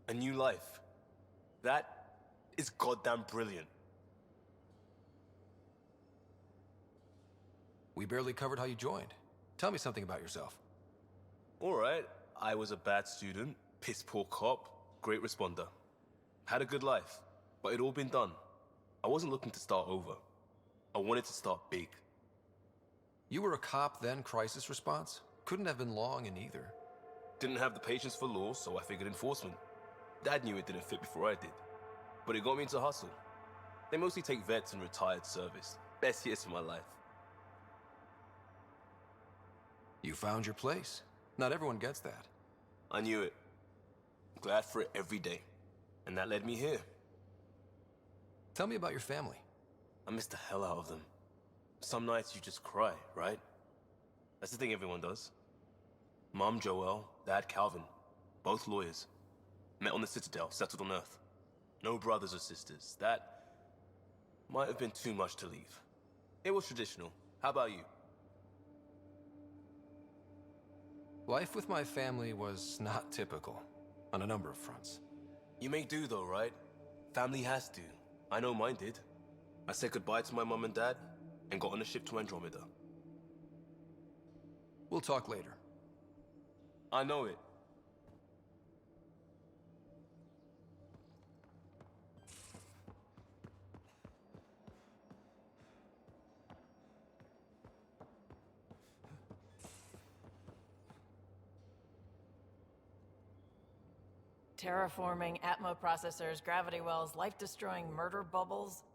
A new life. That is goddamn brilliant. We barely covered how you joined. Tell me something about yourself. Alright, I was a bad student, piss poor cop, great responder. Had a good life, but it'd all been done. I wasn't looking to start over. I wanted to start big. You were a cop then, crisis response? Couldn't have been long in either. Didn't have the patience for law, so I figured enforcement. Dad knew it didn't fit before I did. But it got me into hustle. They mostly take vets and retired service. Best years of my life. You found your place. Not everyone gets that. I knew it. Glad for it every day. And that led me here. Tell me about your family. I miss the hell out of them. Some nights you just cry, right? That's the thing everyone does. Mom Joelle, Dad Calvin. Both lawyers. Met on the Citadel, settled on Earth. No brothers or sisters. That might have been too much to leave. It was traditional. How about you? Life with my family was not typical, on a number of fronts. You may do though, right? Family has to. I know mine did. I said goodbye to my mom and dad, and got on a ship to Andromeda. We'll talk later. I know it. Terraforming, Atmo processors, gravity wells, life-destroying murder bubbles.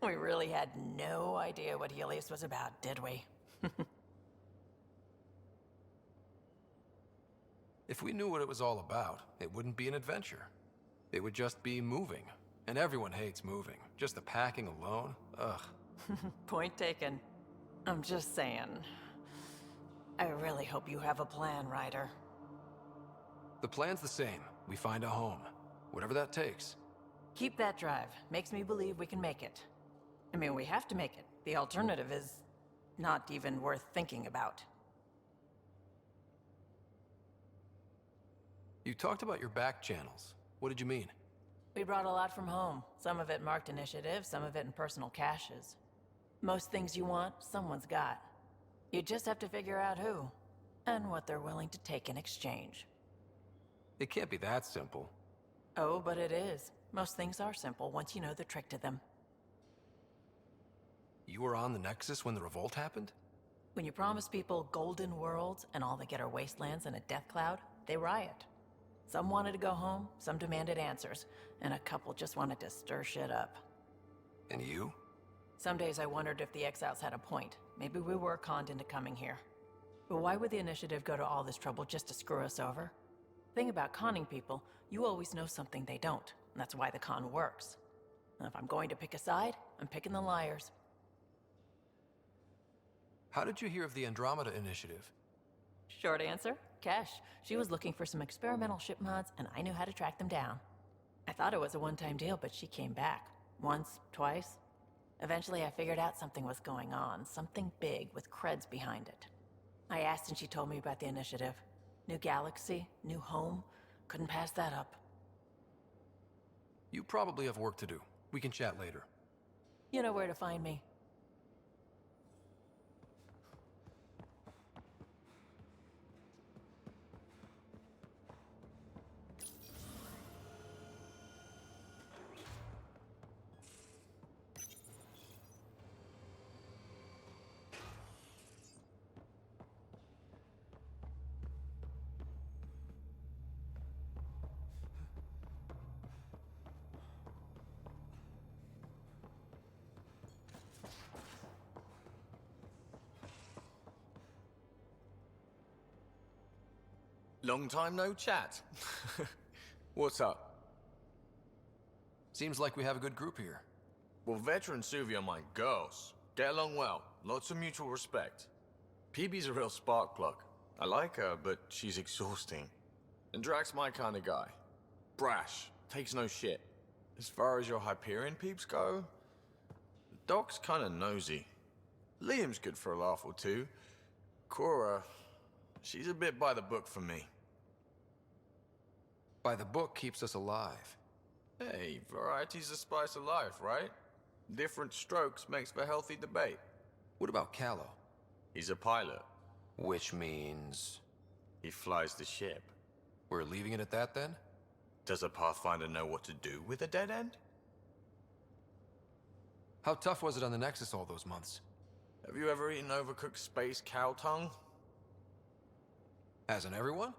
We really had no idea what Helios was about, did we? If we knew what it was all about, it wouldn't be an adventure. It would just be moving. And everyone hates moving. Just the packing alone, ugh. Point taken. I'm just saying. I really hope you have a plan, Ryder. The plan's the same. We find a home. Whatever that takes. Keep that drive. Makes me believe we can make it. I mean, we have to make it. The alternative is not even worth thinking about. You talked about your back channels. What did you mean? We brought a lot from home. Some of it marked initiative, some of it in personal caches. Most things you want, someone's got. You just have to figure out who, and what they're willing to take in exchange. It can't be that simple. Oh, but it is. Most things are simple once you know the trick to them. You were on the Nexus when the revolt happened? When you promise people golden worlds and all they get are wastelands and a death cloud, they riot. Some wanted to go home, some demanded answers, and a couple just wanted to stir shit up. And you? Some days I wondered if the exiles had a point. Maybe we were conned into coming here. But why would the Initiative go to all this trouble just to screw us over? Thing about conning people, you always know something they don't, and that's why the con works. And if I'm going to pick a side, I'm picking the liars. How did you hear of the Andromeda Initiative? Short answer, Cash. She was looking for some experimental ship mods, and I knew how to track them down. I thought it was a one-time deal, but she came back. Once, twice. Eventually I figured out something was going on, something big with creds behind it. I asked and she told me about the Initiative. New galaxy, new home. Couldn't pass that up. You probably have work to do. We can chat later. You know where to find me. Long time no chat. What's up? Seems like we have a good group here. Well, Vetra and Suvi are my girls. Get along well. Lots of mutual respect. PB's a real spark plug. I like her, but she's exhausting. And Drax's my kind of guy. Brash. Takes no shit. As far as your Hyperion peeps go, Doc's kind of nosy. Liam's good for a laugh or two. Cora, she's a bit by the book for me. By the book keeps us alive. Hey, variety's the spice of life, right? Different strokes makes for healthy debate. What about Callow? He's a pilot. Which means... he flies the ship. We're leaving it at that, then? Does a Pathfinder know what to do with a dead end? How tough was it on the Nexus all those months? Have you ever eaten overcooked space cow tongue? Hasn't everyone?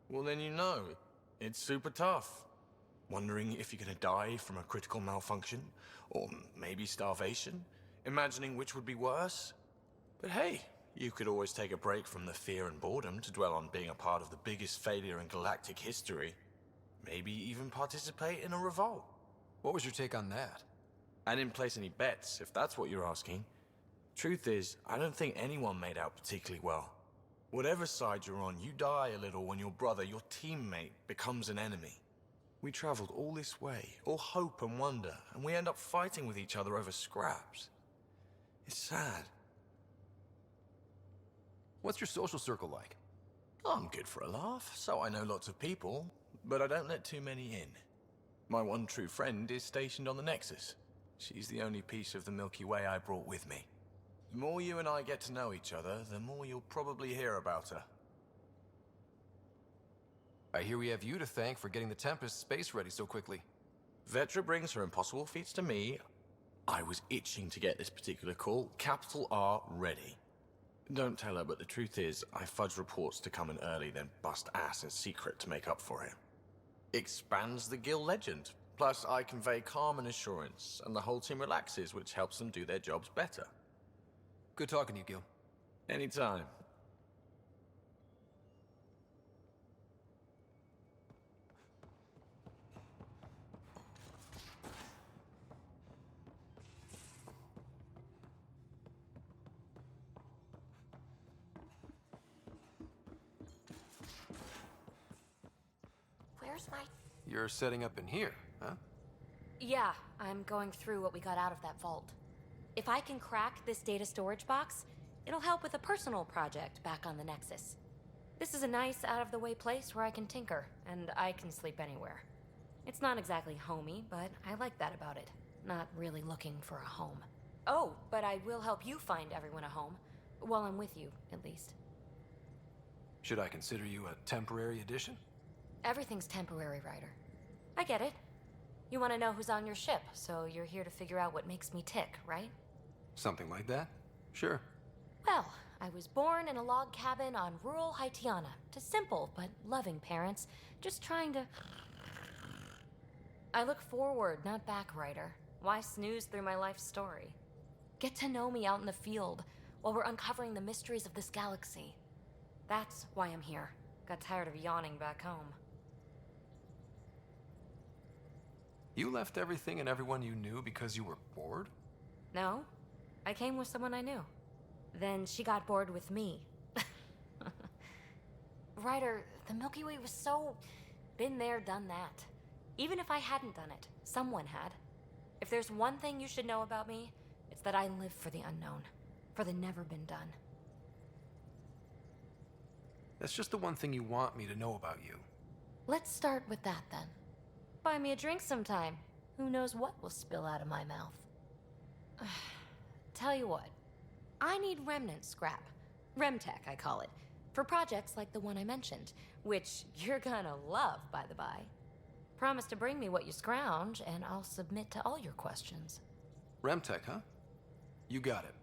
Well, then you know. It's super tough. Wondering if you're gonna die from a critical malfunction? Or maybe starvation? Imagining which would be worse? But hey, you could always take a break from the fear and boredom to dwell on being a part of the biggest failure in galactic history. Maybe even participate in a revolt. What was your take on that? I didn't place any bets, if that's what you're asking. Truth is, I don't think anyone made out particularly well. Whatever side you're on, you die a little when your brother, your teammate, becomes an enemy. We traveled all this way, all hope and wonder, and we end up fighting with each other over scraps. It's sad. What's your social circle like? I'm good for a laugh, so I know lots of people, but I don't let too many in. My one true friend is stationed on the Nexus. She's the only piece of the Milky Way I brought with me. The more you and I get to know each other, the more you'll probably hear about her. I hear we have you to thank for getting the Tempest space ready so quickly. Vetra brings her impossible feats to me. I was itching to get this particular call, capital R, ready. Don't tell her, but the truth is, I fudge reports to come in early, then bust ass in secret to make up for it. Expands the guild legend. Plus, I convey calm and assurance, and the whole team relaxes, which helps them do their jobs better. Good talking to you, Gil. Anytime. Where's my... You're setting up in here, huh? Yeah, I'm going through what we got out of that vault. If I can crack this data storage box, it'll help with a personal project back on the Nexus. This is a nice, out-of-the-way place where I can tinker, and I can sleep anywhere. It's not exactly homey, but I like that about it. Not really looking for a home. Oh, but I will help you find everyone a home. While I'm with you, at least. Should I consider you a temporary addition? Everything's temporary, Ryder. I get it. You want to know who's on your ship, so you're here to figure out what makes me tick, right? Something like that? Sure. Well, I was born in a log cabin on rural Haitiana to simple but loving parents, just trying to... I look forward, not back, Ryder. Why snooze through my life story? Get to know me out in the field while we're uncovering the mysteries of this galaxy. That's why I'm here. Got tired of yawning back home. You left everything and everyone you knew because you were bored? No, I came with someone I knew. Then she got bored with me. Ryder, the Milky Way was so... been there, done that. Even if I hadn't done it, someone had. If there's one thing you should know about me, it's that I live for the unknown. For the never been done. That's just the one thing you want me to know about you. Let's start with that then. Buy me a drink sometime. Who knows what will spill out of my mouth. Tell you what, I need remnant scrap. Remtech, I call it. For projects like the one I mentioned, which you're gonna love, by the by. Promise to bring me what you scrounge, and I'll submit to all your questions. Remtech, huh? You got it.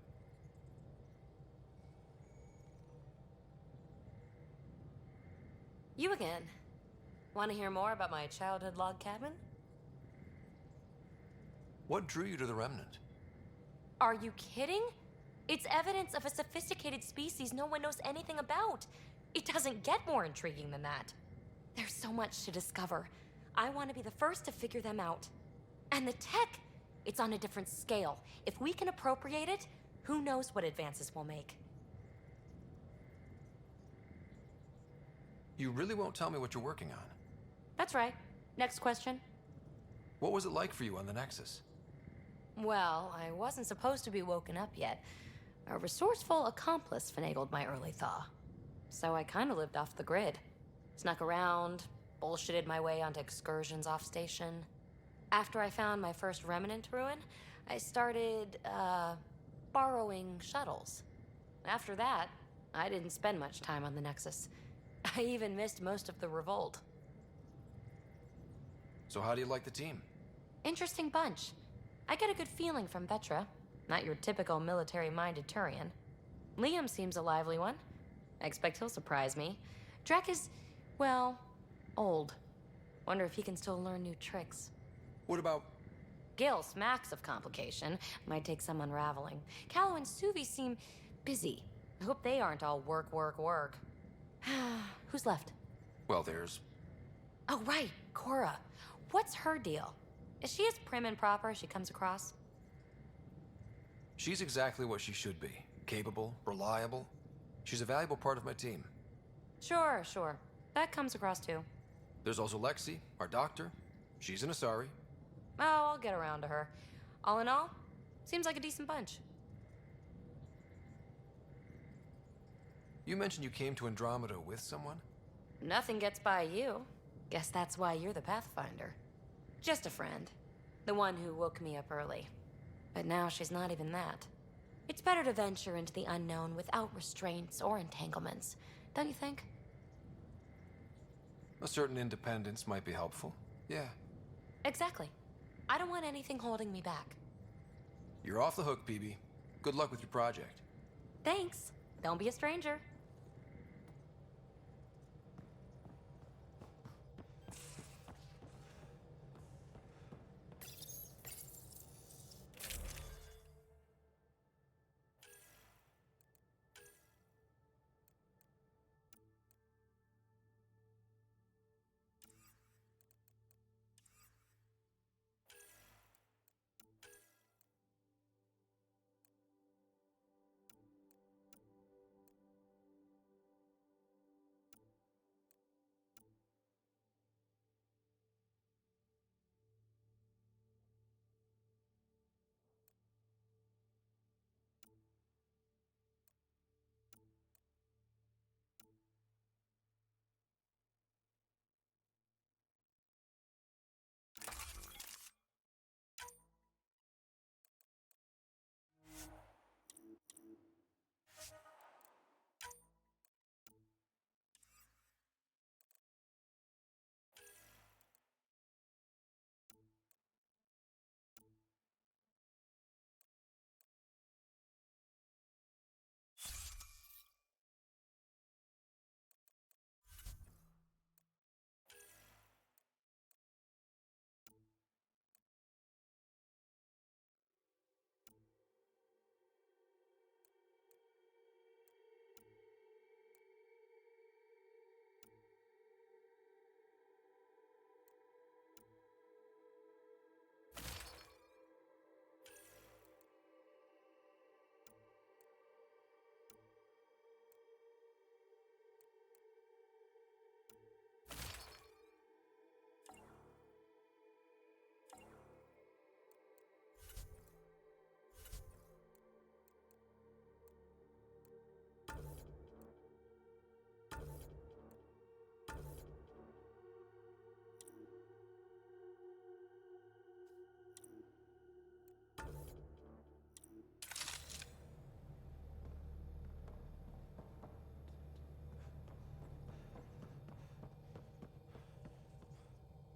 You again. Want to hear more about my childhood log cabin? What drew you to the Remnant? Are you kidding? It's evidence of a sophisticated species no one knows anything about. It doesn't get more intriguing than that. There's so much to discover. I want to be the first to figure them out. And the tech, it's on a different scale. If we can appropriate it, who knows what advances we'll make. You really won't tell me what you're working on? That's right. Next question. What was it like for you on the Nexus? Well, I wasn't supposed to be woken up yet. A resourceful accomplice finagled my early thaw. So I kind of lived off the grid. Snuck around, bullshitted my way onto excursions off station. After I found my first remnant ruin, I started, borrowing shuttles. After that, I didn't spend much time on the Nexus. I even missed most of the revolt. So how do you like the team? Interesting bunch. I get a good feeling from Vetra. Not your typical military-minded Turian. Liam seems a lively one. I expect he'll surprise me. Drek is, well, old. Wonder if he can still learn new tricks. What about... Gil smacks of complication. Might take some unraveling. Callow and Suvi seem busy. I hope they aren't all work, work, work. Who's left? Well, there's... Oh, right, Cora. What's her deal? Is she as prim and proper as she comes across? She's exactly what she should be. Capable, reliable. She's a valuable part of my team. Sure. That comes across too. There's also Lexi, our doctor. She's an Asari. Oh, I'll get around to her. All in all, seems like a decent bunch. You mentioned you came to Andromeda with someone? Nothing gets by you. Guess that's why you're the Pathfinder. Just a friend. The one who woke me up early. But now she's not even that. It's better to venture into the unknown without restraints or entanglements, don't you think? A certain independence might be helpful. Yeah. Exactly. I don't want anything holding me back. You're off the hook, PB. Good luck with your project. Thanks. Don't be a stranger.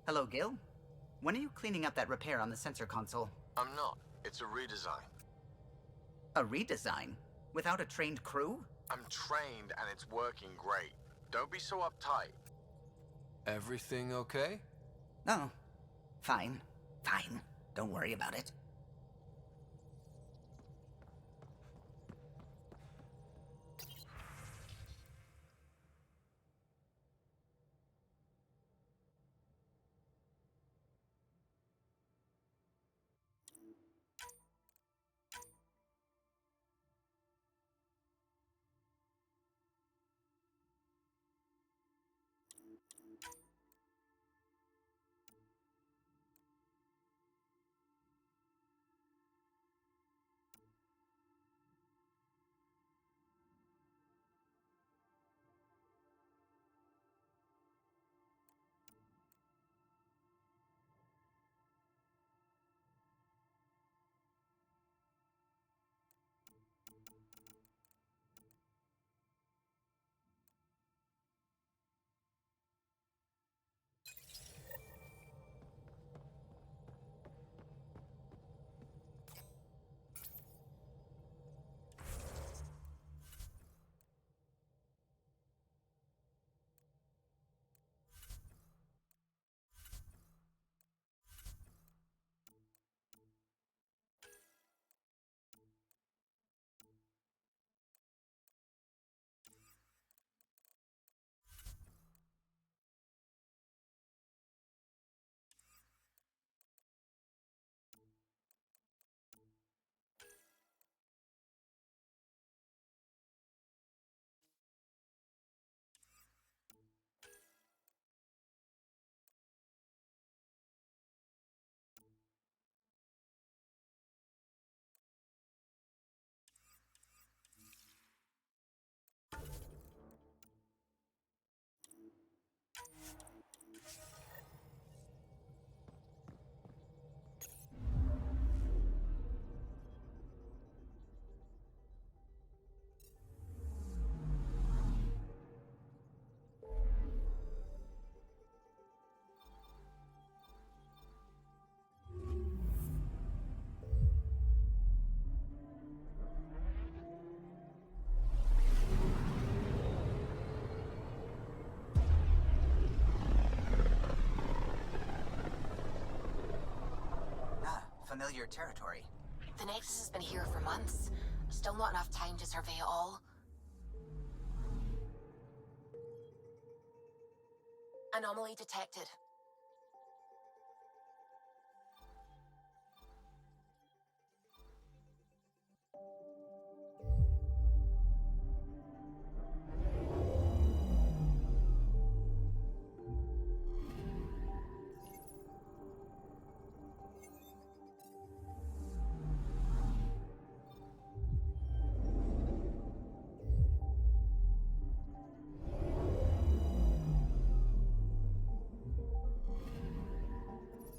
Hello, Gil. When are you cleaning up that repair on the sensor console? I'm not. It's a redesign. A redesign? Without a trained crew? I'm trained and it's working great. Don't be so uptight. Everything okay? Oh, fine. Fine. Don't worry about it. Familiar territory. The Nexus has been here for months. Still not enough time to survey it all. Anomaly detected.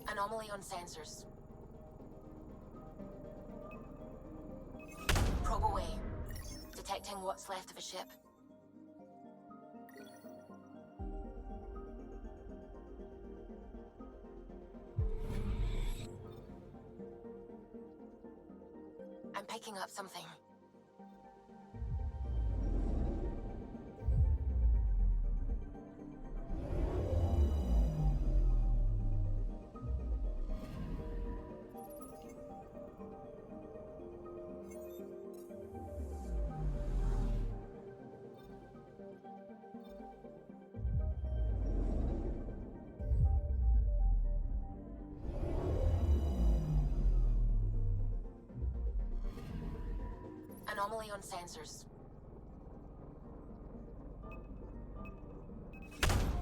Anomaly on sensors. Probe away. Detecting what's left of a ship. I'm picking up something. Anomaly on sensors.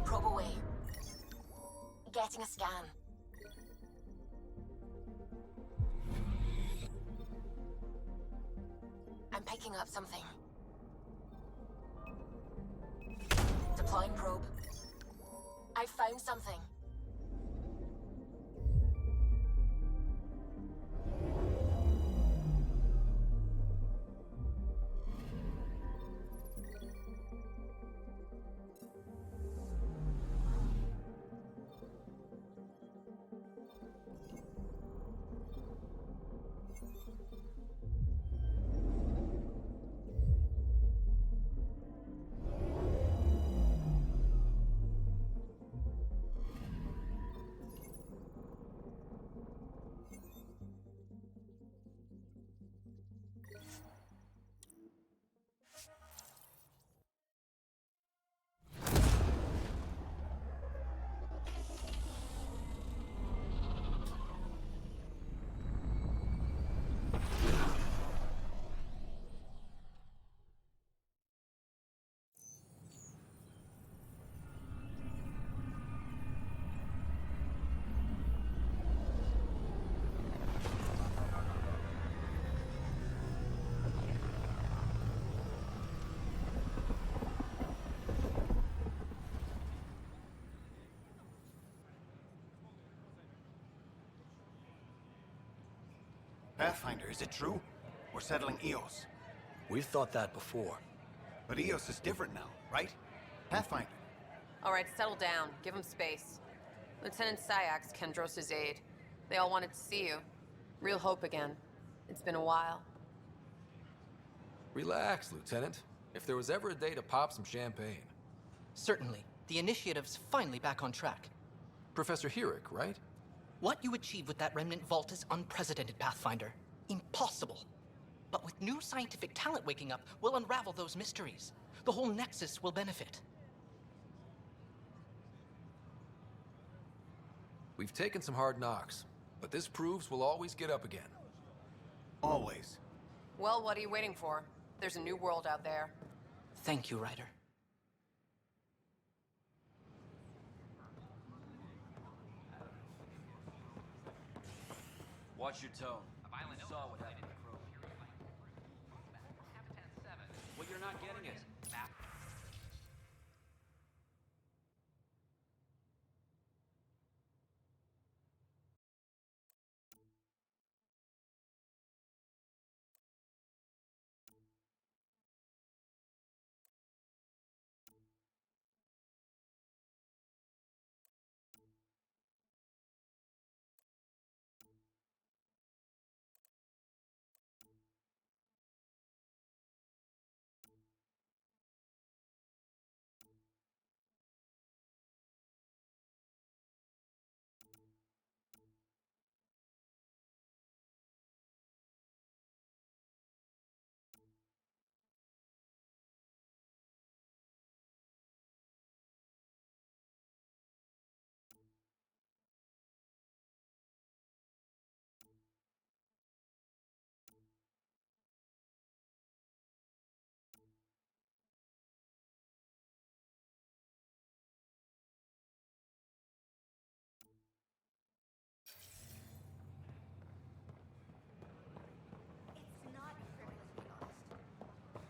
Probe away. Getting a scan. I'm picking up something. Deploying probe. I found something. Pathfinder, is it true? We're settling Eos. We've thought that before. But Eos is different now, right? Pathfinder. All right, settle down. Give him space. Lieutenant Syax, Kendros' aide. They all wanted to see you. Real hope again. It's been a while. Relax, Lieutenant. If there was ever a day to pop some champagne. Certainly. The initiative's finally back on track. Professor Herrick, right? What you achieved with that remnant vault is unprecedented, Pathfinder. Impossible. But with new scientific talent waking up, we'll unravel those mysteries. The whole Nexus will benefit. We've taken some hard knocks, but this proves we'll always get up again. Always. Well, what are you waiting for? There's a new world out there. Thank you, Ryder. Watch your tone. You saw what happened to Crow. What you're not getting is...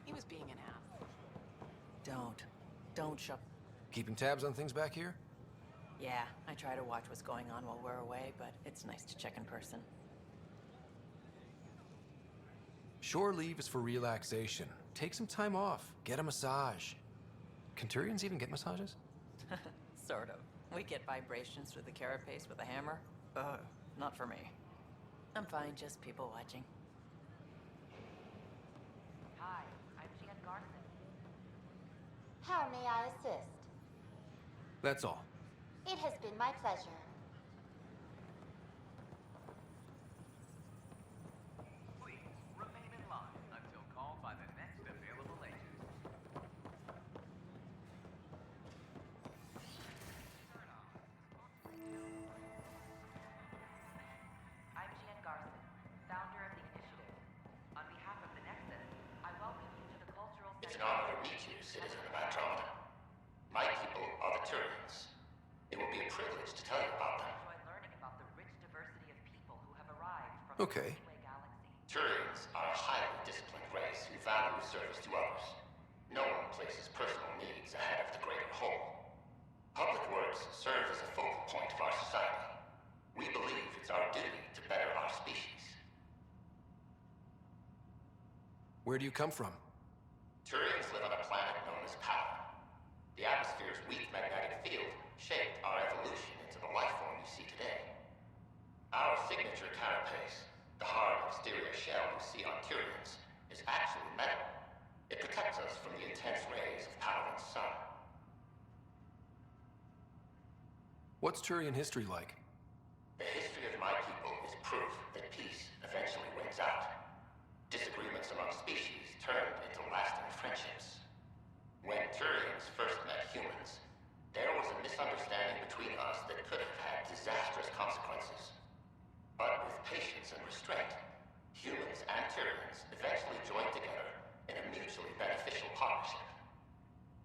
He was being an ass. Don't shove. Keeping tabs on things back here? Yeah, I try to watch what's going on while we're away, but it's nice to check in person. Shore leave is for relaxation. Take some time off. Get a massage. Can Turians even get massages? Sort of. We get vibrations through the carapace with a hammer. Not for me. I'm fine, just people watching. Hi, I'm Jan Garson. How may I assist? That's all. It has been my pleasure. Please remain in line until called by the next available agent. I'm Jan Garson, founder of the initiative. On behalf of the Nexus, I welcome you to the cultural center. It's an honor to meet you, citizen of Andromeda. My people are the Turians. It will be a privilege to tell you about them. I enjoy learning about the rich diversity of people who have arrived from Okay. the Milky Way galaxy. Turians are a highly disciplined race who value service to others. No one places personal needs ahead of the greater whole. Public works serves as a focal point of our society. We believe it's our duty to better our species. Where do you come from? Turians live on a planet known as Power. The atmosphere's weak magnetic field shaped our evolution into the life form you see today. Our signature carapace, the hard exterior shell you see on Turians, is actually metal. It protects us from the intense rays of Power's sun. What's Turian history like? The history of my people is proof that peace eventually wins out. Disagreements among species turned into lasting friendships. When Turians first met humans, there was a misunderstanding between us that could have had disastrous consequences. But with patience and restraint, humans and Turians eventually joined together in a mutually beneficial partnership.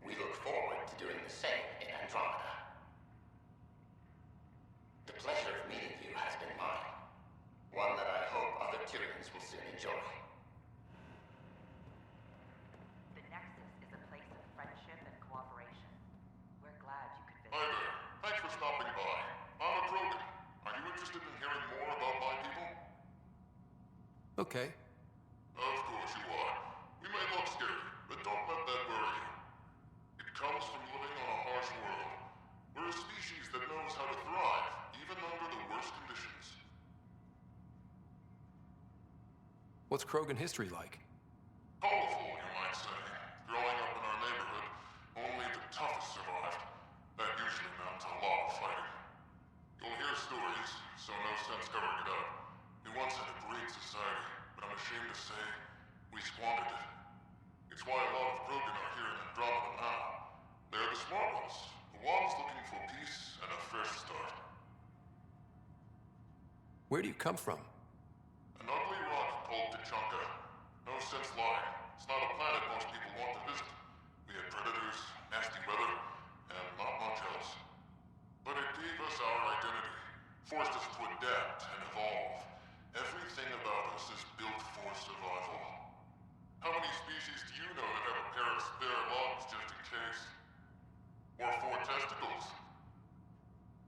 We look forward to doing the same in Andromeda. The pleasure of meeting you has been mine. One that I hope other Turians will soon enjoy. The Nexus is a place of friendship and cooperation. We're glad you could visit. Hi there. Thanks for stopping by. I'm a Krogan. Are you interested in hearing more about my people? Okay. Of course you are. We may look scary, but don't let that worry you. It comes from living on a harsh world. We're a species that knows how to thrive, even under the worst conditions. What's Krogan history like? Colorful, you might say. Growing up in our neighborhood, only the toughest survived. That usually meant a lot of fighting. You'll hear stories, so no sense covering it up. We once had a great society, but I'm ashamed to say, we squandered it. It's why a lot of Krogan are here in Andromeda now. They're the smart ones, the ones looking for peace and a fresh start. Where do you come from? An ugly rock called Tachanka. No sense lying. It's not a planet most people want to visit. We had predators, nasty weather, and not much else. But it gave us our identity, forced us to adapt and evolve. Everything about us is built for survival. How many species do you know that have a pair of spare lungs just in case? Or 4 testicles?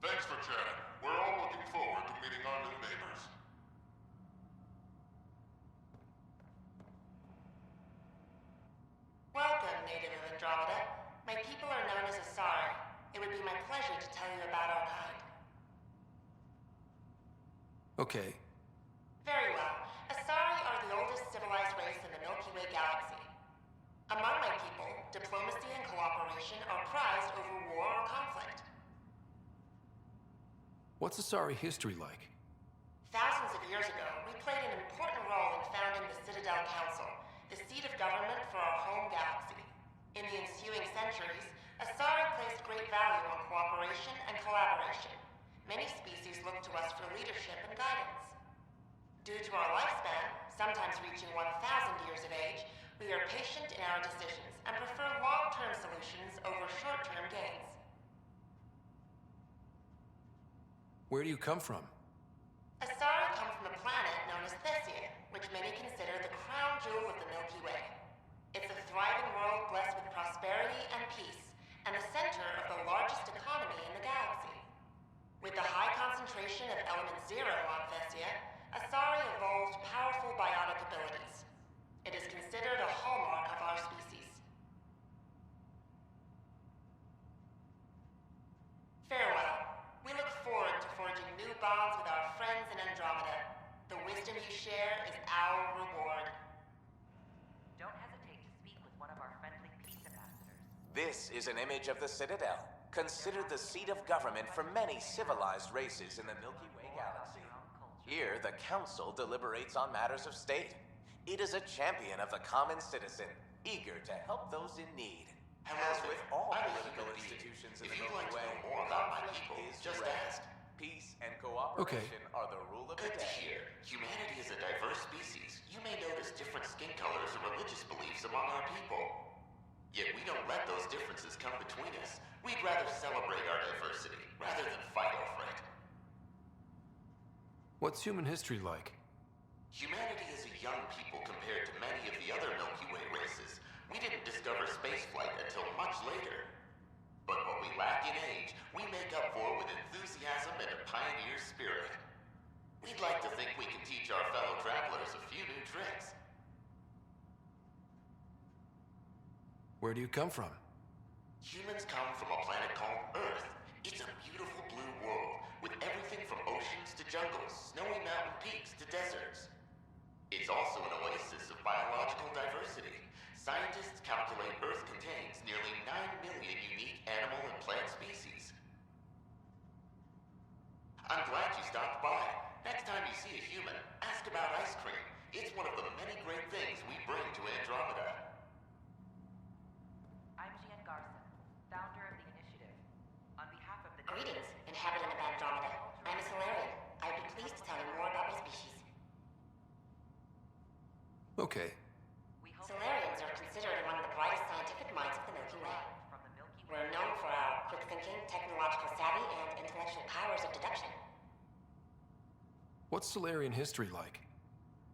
Thanks for chatting. We're all looking forward to meeting our new neighbors. Welcome, native of Andromeda. My people are known as Asari. It would be my pleasure to tell you about our kind. Okay. Very well. Asari are the oldest civilized race in the Milky Way galaxy. Among my people, diplomacy and cooperation are prized over war or conflict. What's Asari history like? Thousands of years ago, we played an important role in founding the Citadel Council, the seat of government for our home galaxy. In the ensuing centuries, Asari placed great value on cooperation and collaboration. Many species look to us for leadership and guidance. Due to our lifespan, sometimes reaching 1,000 years of age, we are patient in our decisions and prefer long-term solutions over short-term gains. Where do you come from? Asari come from a planet known as Thessia, which many consider the crown jewel of the Milky Way. It's a thriving world blessed with prosperity and peace, and the center of the largest economy in the galaxy. With the high concentration of element zero on Thessia, Asari evolved powerful biotic abilities. It is considered a hallmark of our species. Farewell. We look forward to forging new bonds with our friends in Andromeda. The wisdom you share is our reward. Don't hesitate to speak with one of our friendly peace ambassadors. This is an image of the Citadel, considered the seat of government for many civilized races in the Milky Way galaxy. Here, the Council deliberates on matters of state. It is a champion of the common citizen, eager to help those in need. As with all political institutions in the Milky Way, more about my people, is just rare. ask. Peace and cooperation are the rule of the Good to day. hear. Humanity is a diverse species. You may notice different skin colors or religious beliefs among our people. Yet we don't let those differences come between us. We'd rather celebrate our diversity, rather than fight over it. What's human history like? Humanity is a young people compared to many of the other Milky Way races. We didn't discover spaceflight until much later. But what we lack in age, we make up for with enthusiasm and a pioneer spirit. We'd like to think we can teach our fellow travelers a few new tricks. Where do you come from? Humans come from a planet called Earth. It's a beautiful blue world, with everything from oceans to jungles, snowy mountain peaks to deserts. It's also an oasis of biological diversity. Scientists calculate Earth contains nearly 9 million unique animal and plant species. I'm glad you stopped by. Next time you see a human, ask about ice cream. It's one of the many great things we bring to Andromeda. I'm Gian Garson, founder of the initiative. On behalf of the... Greetings, inhabitant of Andromeda. I'm a Solarian. I'd be pleased to tell you more about my species. Okay. Solarians are considered among the brightest scientific minds of the Milky Way. We're known for our quick thinking, technological savvy, and intellectual powers of deduction. What's Solarian history like?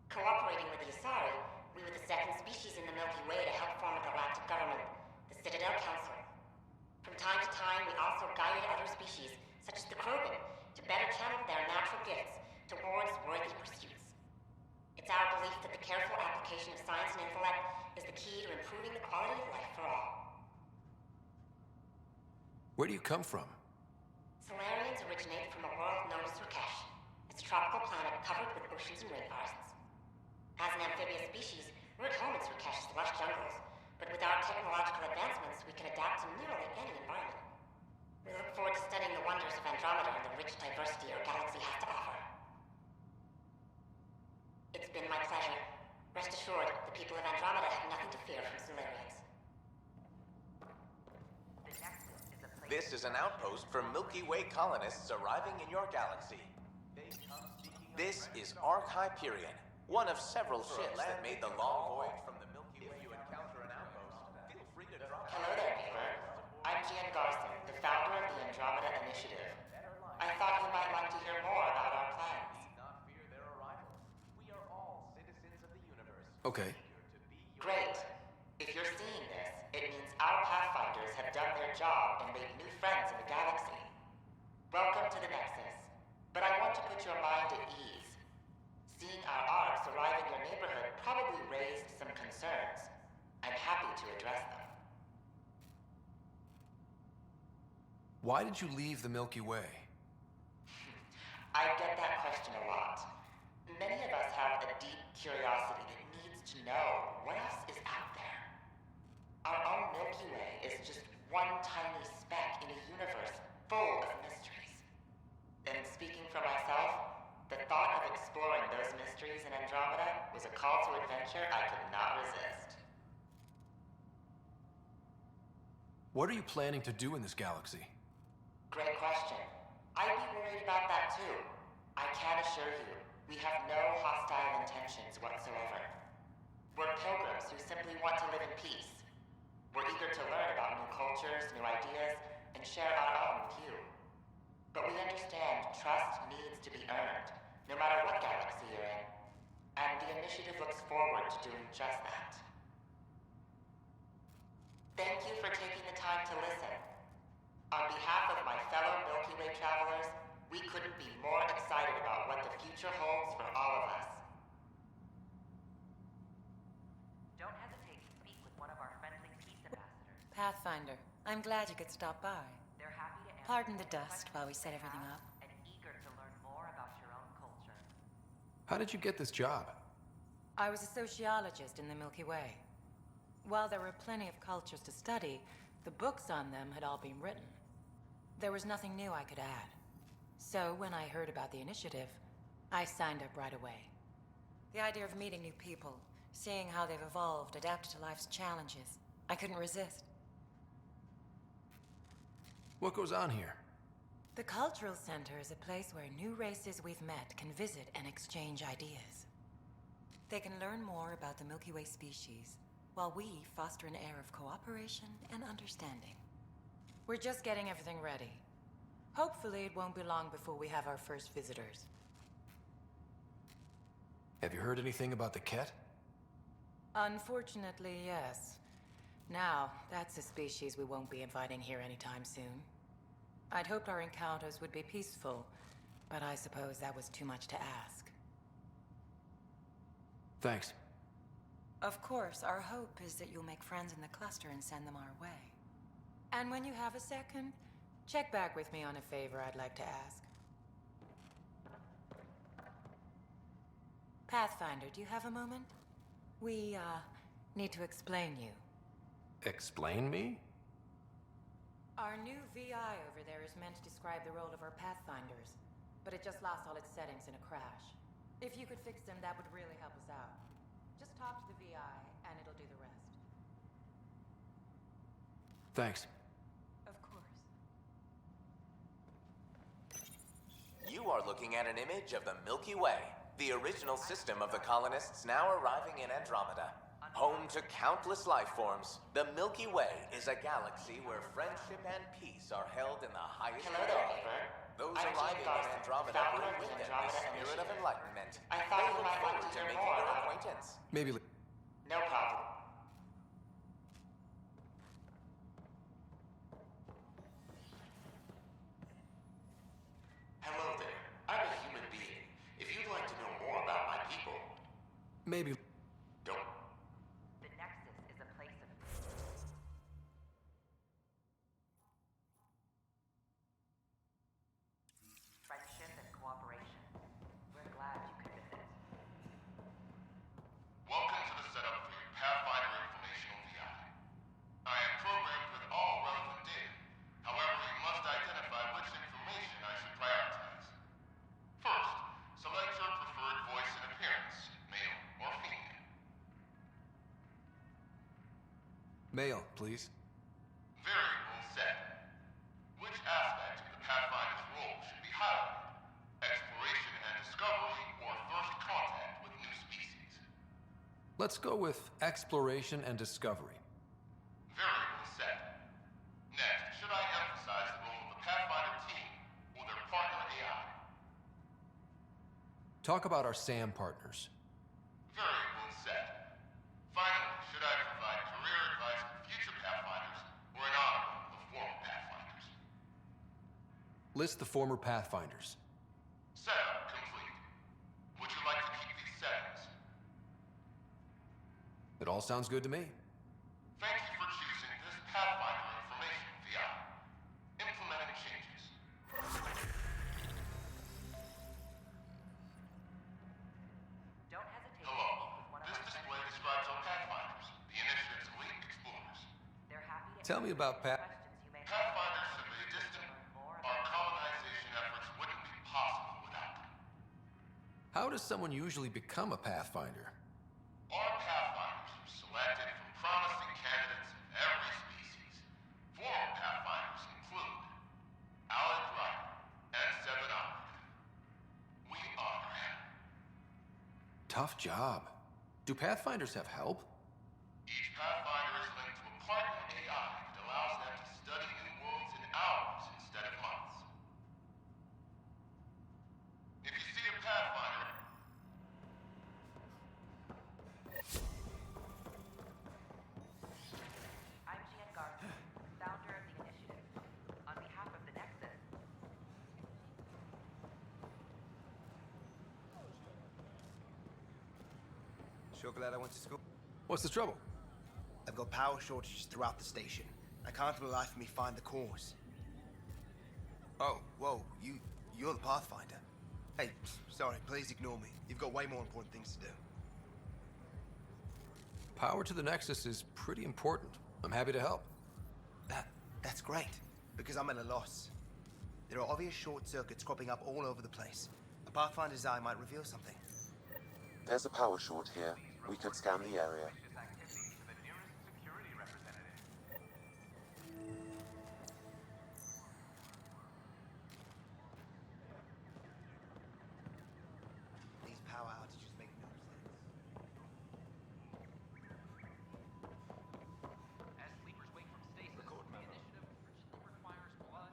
Cooperating with the Asari, we were the second species in the Milky Way to help form a galactic government, the Citadel Council. From time to time, we also guided other species, such as the Krogan, to better channel their natural gifts towards worthy pursuits. It's our belief application of science and intellect is the key to improving the quality of life for all. Where do you come from? Solarians originate from a world known as Rakesh. It's a tropical planet covered with oceans and rainforests. As an amphibious species, we're at home in Rakesh's lush jungles, but with our technological advancements, we can adapt to nearly any environment. We look forward to studying the wonders of Andromeda and the rich diversity our galaxy has to offer. It's been my pleasure. Rest assured, the people of Andromeda have nothing to fear from Solarians. This is an outpost for Milky Way colonists arriving in your galaxy. This is Ark Hyperion, one of several ships that made the long voyage from the Milky Way. If you encounter an outpost, feel free to drop. Hello there, Beaver. I'm Gian Garson, the founder of the Andromeda Initiative. I thought you might like to hear more about our plans. Okay. Great. If you're seeing this, it means our Pathfinders have done their job and made new friends in the galaxy. Welcome to the Nexus. But I want to put your mind at ease. Seeing our arcs arrive in your neighborhood probably raised some concerns. I'm happy to address them. Why did you leave the Milky Way? I get that question a lot. Many of us have a deep curiosity that needs to know what else is out there. Our own Milky Way is just one tiny speck in a universe full of mysteries. And speaking for myself, the thought of exploring those mysteries in Andromeda was a call to adventure I could not resist. What are you planning to do in this galaxy? Great question. I'd be worried about that too. I can assure you, we have no hostile intentions whatsoever. We're pilgrims who simply want to live in peace. We're eager to learn about new cultures, new ideas, and share our own with you. But we understand trust needs to be earned, no matter what galaxy you're in. And the initiative looks forward to doing just that. Thank you for taking the time to listen. On behalf of my fellow Milky Way travelers, we couldn't be more excited about what the future holds for all of us. Don't hesitate to speak with one of our friendly peace ambassadors. Pathfinder, I'm glad you could stop by. They're happy to answer Pardon the any dust while we set questions you everything have up. and eager to learn more about your own culture. How did you get this job? I was a sociologist in the Milky Way. While there were plenty of cultures to study, the books on them had all been written. There was nothing new I could add. So when I heard about the initiative, I signed up right away. The idea of meeting new people, seeing how they've evolved, adapted to life's challenges, I couldn't resist. What goes on here? The Cultural Center is a place where new races we've met can visit and exchange ideas. They can learn more about the Milky Way species, while we foster an air of cooperation and understanding. We're just getting everything ready. Hopefully it won't be long before we have our first visitors. Have you heard anything about the Ket? Unfortunately, yes. Now, that's a species we won't be inviting here anytime soon. I'd hoped our encounters would be peaceful, but I suppose that was too much to ask. Thanks. Of course, our hope is that you'll make friends in the cluster and send them our way. And when you have a second, check back with me on a favor I'd like to ask. Pathfinder, do you have a moment? We, need to explain you. Explain me? Our new VI over there is meant to describe the role of our Pathfinders, but it just lost all its settings in a crash. If you could fix them, that would really help us out. Just talk to the VI, and it'll do the rest. Thanks. Of course. You are looking at an image of the Milky Way, the original system of the colonists now arriving in Andromeda. Home to countless life forms, the Milky Way is a galaxy where friendship and peace are held in the highest Hello there, regard. Beaver. Those I'm arriving Gian in Garson, Andromeda founder bring of with the them the Andromeda spirit of Initiative. enlightenment. I thought They you look might like forward to to hear making more your about it. acquaintance. Maybe. No problem. Hello there. I'm a human being. If you'd like to know more about my people, Maybe. don't Mail, please. Variable set. Which aspect of the Pathfinder's role should be highlighted? Exploration and discovery, or first contact with new species? Let's go with exploration and discovery. Variable set. Next, should I emphasize the role of the Pathfinder team or their partner AI? Talk about our SAM partners. Variable set. Finally, should I provide career advice for future Pathfinders or an honor of former Pathfinders? List the former Pathfinders. Setup complete. Would you like to keep these settings? It all sounds good to me. Thank you for choosing this Pathfinder information VI. Implementing changes. Don't hesitate to Hello. speak with one of This our display describes our Pathfinders, the Initiative's elite explorers. They're happy to Tell me about questions you may have. Pathfinders survey distant. Our colonization efforts wouldn't be possible without them. How does someone usually become a Pathfinder? Our Pathfinders are selected from promising candidates of every species. Former Pathfinders include Alec Wright and Seven Operative. We honor him. Tough job. Do Pathfinders have help? Each Pathfinder is linked to a partner AI that allows them to study new worlds in hours instead of months. If you see a Pathfinder, I'm Jan Garson, founder of the initiative. On behalf of the Nexus, Sure glad I went to school. What's the trouble? I've got power shortages throughout the station. I can't for the life of me find the cause. Oh, whoa, you're the Pathfinder. Hey, sorry, please ignore me. You've got way more important things to do. Power to the Nexus is pretty important. I'm happy to help. That's great, because I'm at a loss. There are obvious short circuits cropping up all over the place. A Pathfinder's eye might reveal something. There's a power short here. We could scan the area. These power outages make no sense. As sleepers wake from stasis, the initiative urgently requires blood,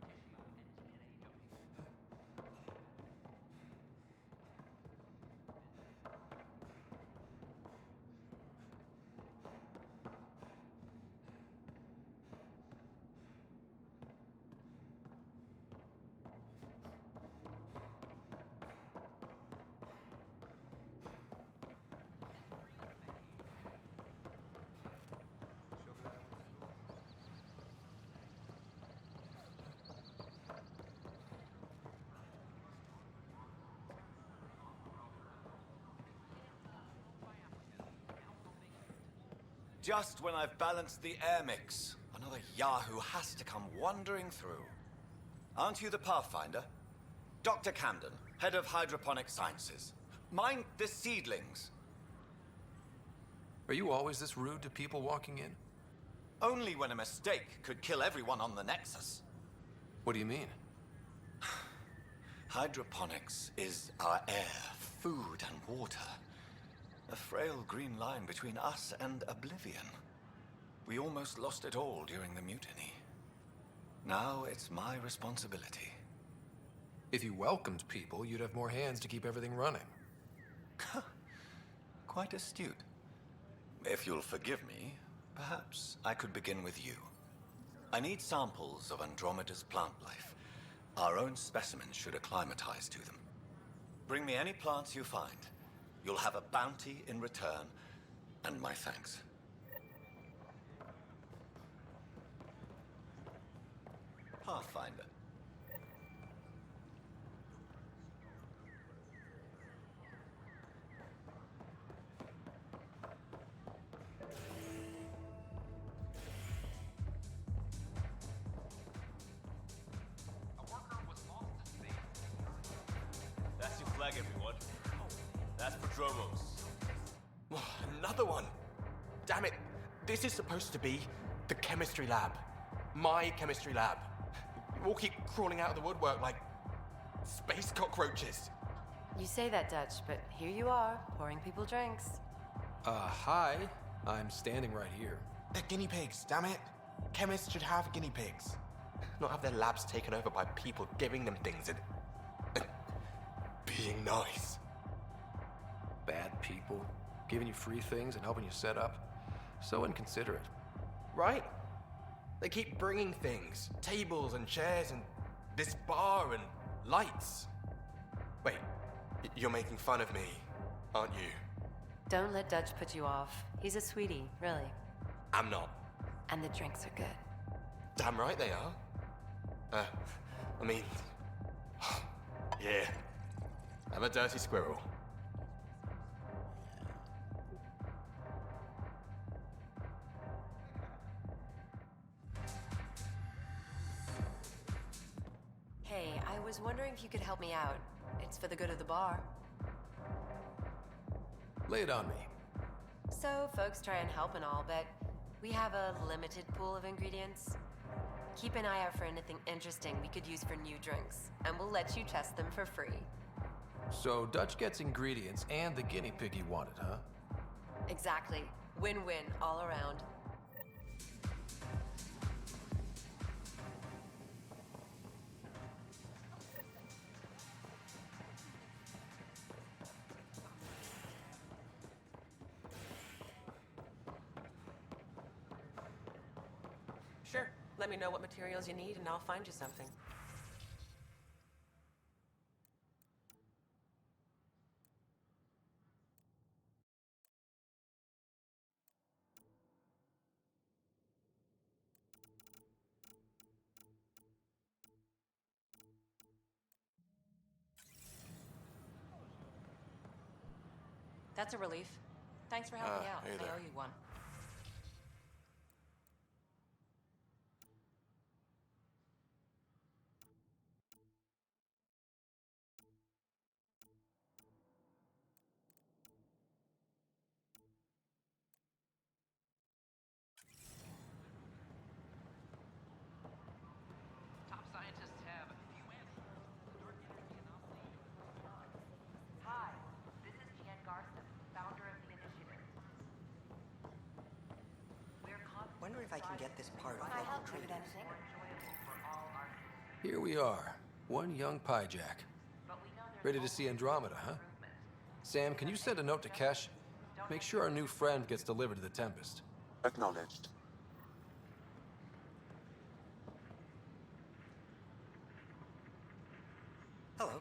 tissue, and DNA doping. Just when I've balanced the air mix, another Yahoo has to come wandering through. Aren't you the Pathfinder? Dr. Camden, head of hydroponic sciences. Mind the seedlings. Are you always this rude to people walking in? Only when a mistake could kill everyone on the Nexus. What do you mean? Hydroponics is our air, food, and water. A frail green line between us and oblivion. We almost lost it all during the mutiny. Now it's my responsibility. If you welcomed people, you'd have more hands to keep everything running. Quite astute. If you'll forgive me, perhaps I could begin with you. I need samples of Andromeda's plant life. Our own specimens should acclimatize to them. Bring me any plants you find. You'll have a bounty in return, and my thanks. Pathfinder. That's your flag, everyone. That's for Dromos. Another one. Damn it. This is supposed to be the chemistry lab. My chemistry lab. You all keep crawling out of the woodwork like space cockroaches. You say that, Dutch, but here you are, pouring people drinks. Hi. I'm standing right here. They're guinea pigs, damn it. Chemists should have guinea pigs. Not have their labs taken over by people giving them things and being nice. Bad people, giving you free things and helping you set up. So inconsiderate. Right? They keep bringing things. Tables and chairs and this bar and lights. Wait, you're making fun of me, aren't you? Don't let Dutch put you off. He's a sweetie, really. I'm not. And the drinks are good. Damn right they are. I mean... yeah. I'm a dirty squirrel. Hey, I was wondering if you could help me out. It's for the good of the bar. Lay it on me. So, folks try and help and all, but we have a limited pool of ingredients. Keep an eye out for anything interesting we could use for new drinks, and we'll let you test them for free. So Dutch gets ingredients and the guinea pig he wanted, huh? Exactly. Win-win all around. Sure. Let me know what materials you need and I'll find you something. That's a relief. Thanks for helping out. Hey I there. owe you one. Top scientists have few answers. Hi, this is Jan Garson, founder of the initiative. Wonder if I can get this part of I local help you traders. with anything. More enjoyable for all artists. Here we are. One young pie jack. Ready to see Andromeda, huh? Sam, can you send a note to Kesh? Make sure our new friend gets delivered to the Tempest. Acknowledged. Hello.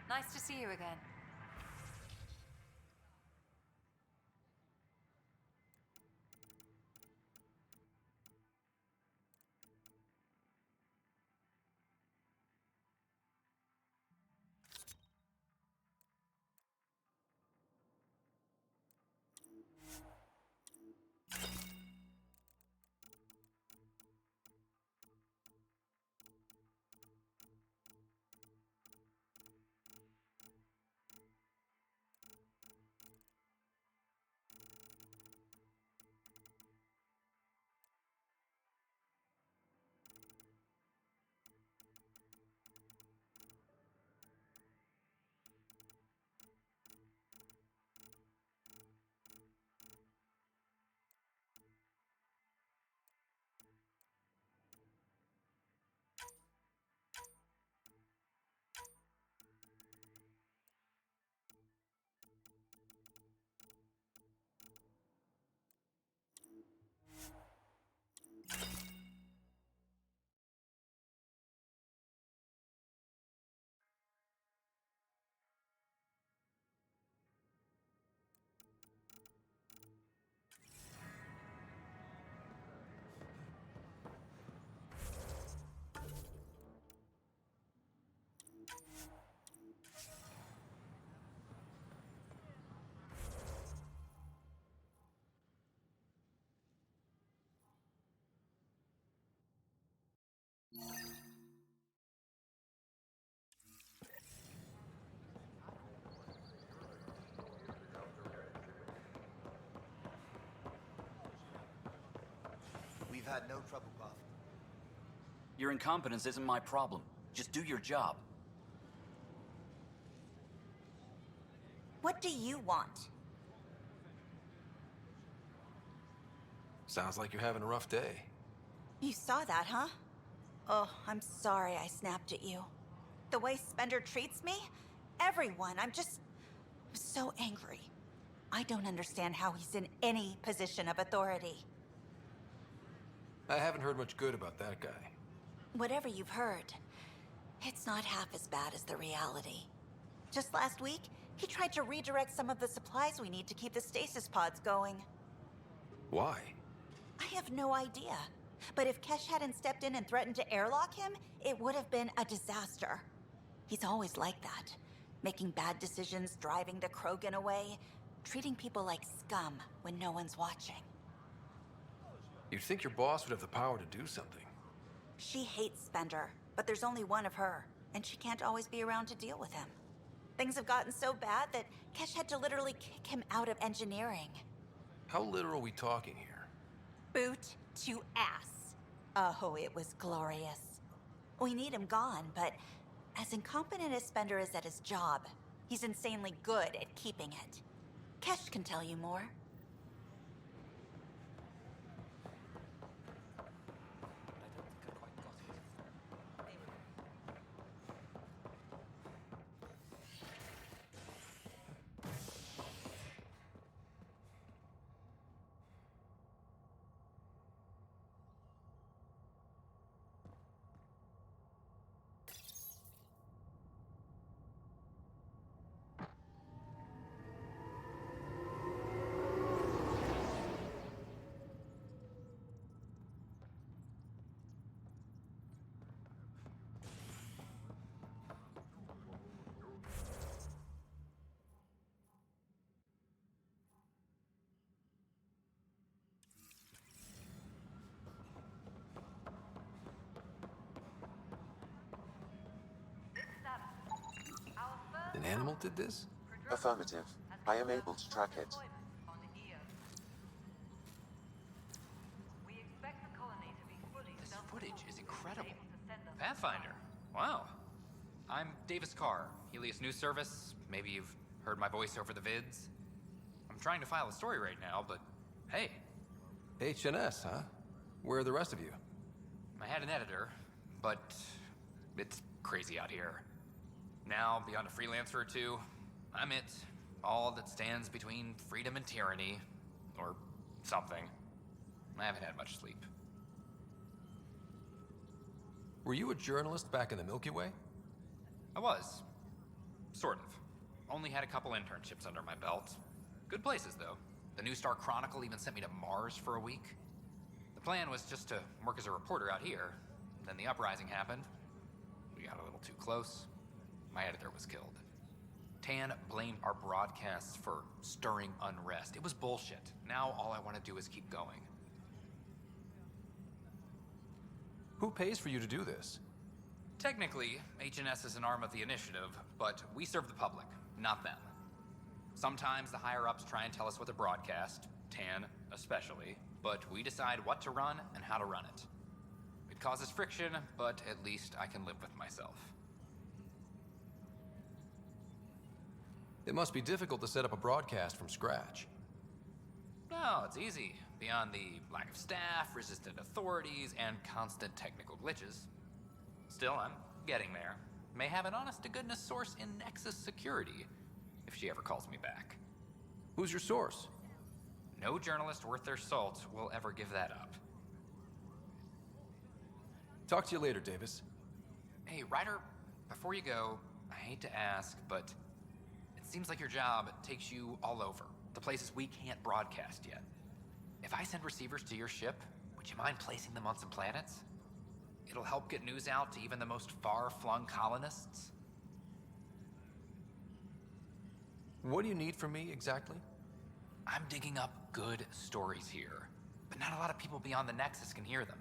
Nice to see you again. We've had no trouble, Puff. Your incompetence isn't my problem. Just do your job. What do you want? Sounds like you're having a rough day. You saw that, huh? Oh, I'm sorry I snapped at you. The way Spender treats me? Everyone, I'm so angry. I don't understand how he's in any position of authority. I haven't heard much good about that guy. Whatever you've heard, it's not half as bad as the reality. Just last week, he tried to redirect some of the supplies we need to keep the stasis pods going. Why? I have no idea. But if Kesh hadn't stepped in and threatened to airlock him, it would have been a disaster. He's always like that. Making bad decisions, driving the Krogan away, treating people like scum when no one's watching. You'd think your boss would have the power to do something. She hates Spender, but there's only one of her, and she can't always be around to deal with him. Things have gotten so bad that Kesh had to literally kick him out of engineering. How literal are we talking here? Boot to ass. Oh, it was glorious. We need him gone, but as incompetent as Spender is at his job, he's insanely good at keeping it. Kesh can tell you more. An animal did this? Affirmative. I am able to track it. This footage is incredible. Pathfinder. Wow. I'm Davis Carr, Helios News Service. Maybe you've heard my voice over the vids. I'm trying to file a story right now, but hey. HNS, huh? Where are the rest of you? I had an editor, but it's crazy out here. Now, beyond a freelancer or two, I'm it. All that stands between freedom and tyranny. Or something. I haven't had much sleep. Were you a journalist back in the Milky Way? I was. Sort of. Only had a couple internships under my belt. Good places, though. The New Star Chronicle even sent me to Mars for a week. The plan was just to work as a reporter out here. Then the uprising happened. We got a little too close. My editor was killed. Tan blamed our broadcasts for stirring unrest. It was bullshit. Now all I want to do is keep going. Who pays for you to do this? Technically, HNS is an arm of the initiative, but we serve the public, not them. Sometimes the higher-ups try and tell us what to broadcast, Tan especially, but we decide what to run and how to run it. It causes friction, but at least I can live with myself. It must be difficult to set up a broadcast from scratch. No, it's easy. Beyond the lack of staff, resistant authorities, and constant technical glitches. Still, I'm getting there. May have an honest-to-goodness source in Nexus Security, if she ever calls me back. Who's your source? No journalist worth their salt will ever give that up. Talk to you later, Davis. Hey, Ryder, before you go, I hate to ask, but it seems like your job takes you all over, the places we can't broadcast yet. If I send receivers to your ship, would you mind placing them on some planets? It'll help get news out to even the most far-flung colonists. What do you need from me, exactly? I'm digging up good stories here, but not a lot of people beyond the Nexus can hear them.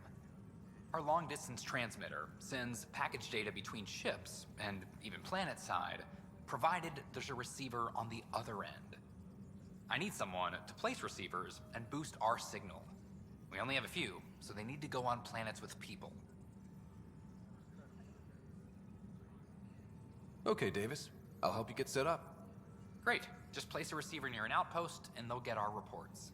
Our long-distance transmitter sends package data between ships, and even planet-side, provided there's a receiver on the other end. I need someone to place receivers and boost our signal. We only have a few, so they need to go on planets with people. Okay, Davis. I'll help you get set up. Great. Just place a receiver near an outpost, and they'll get our reports.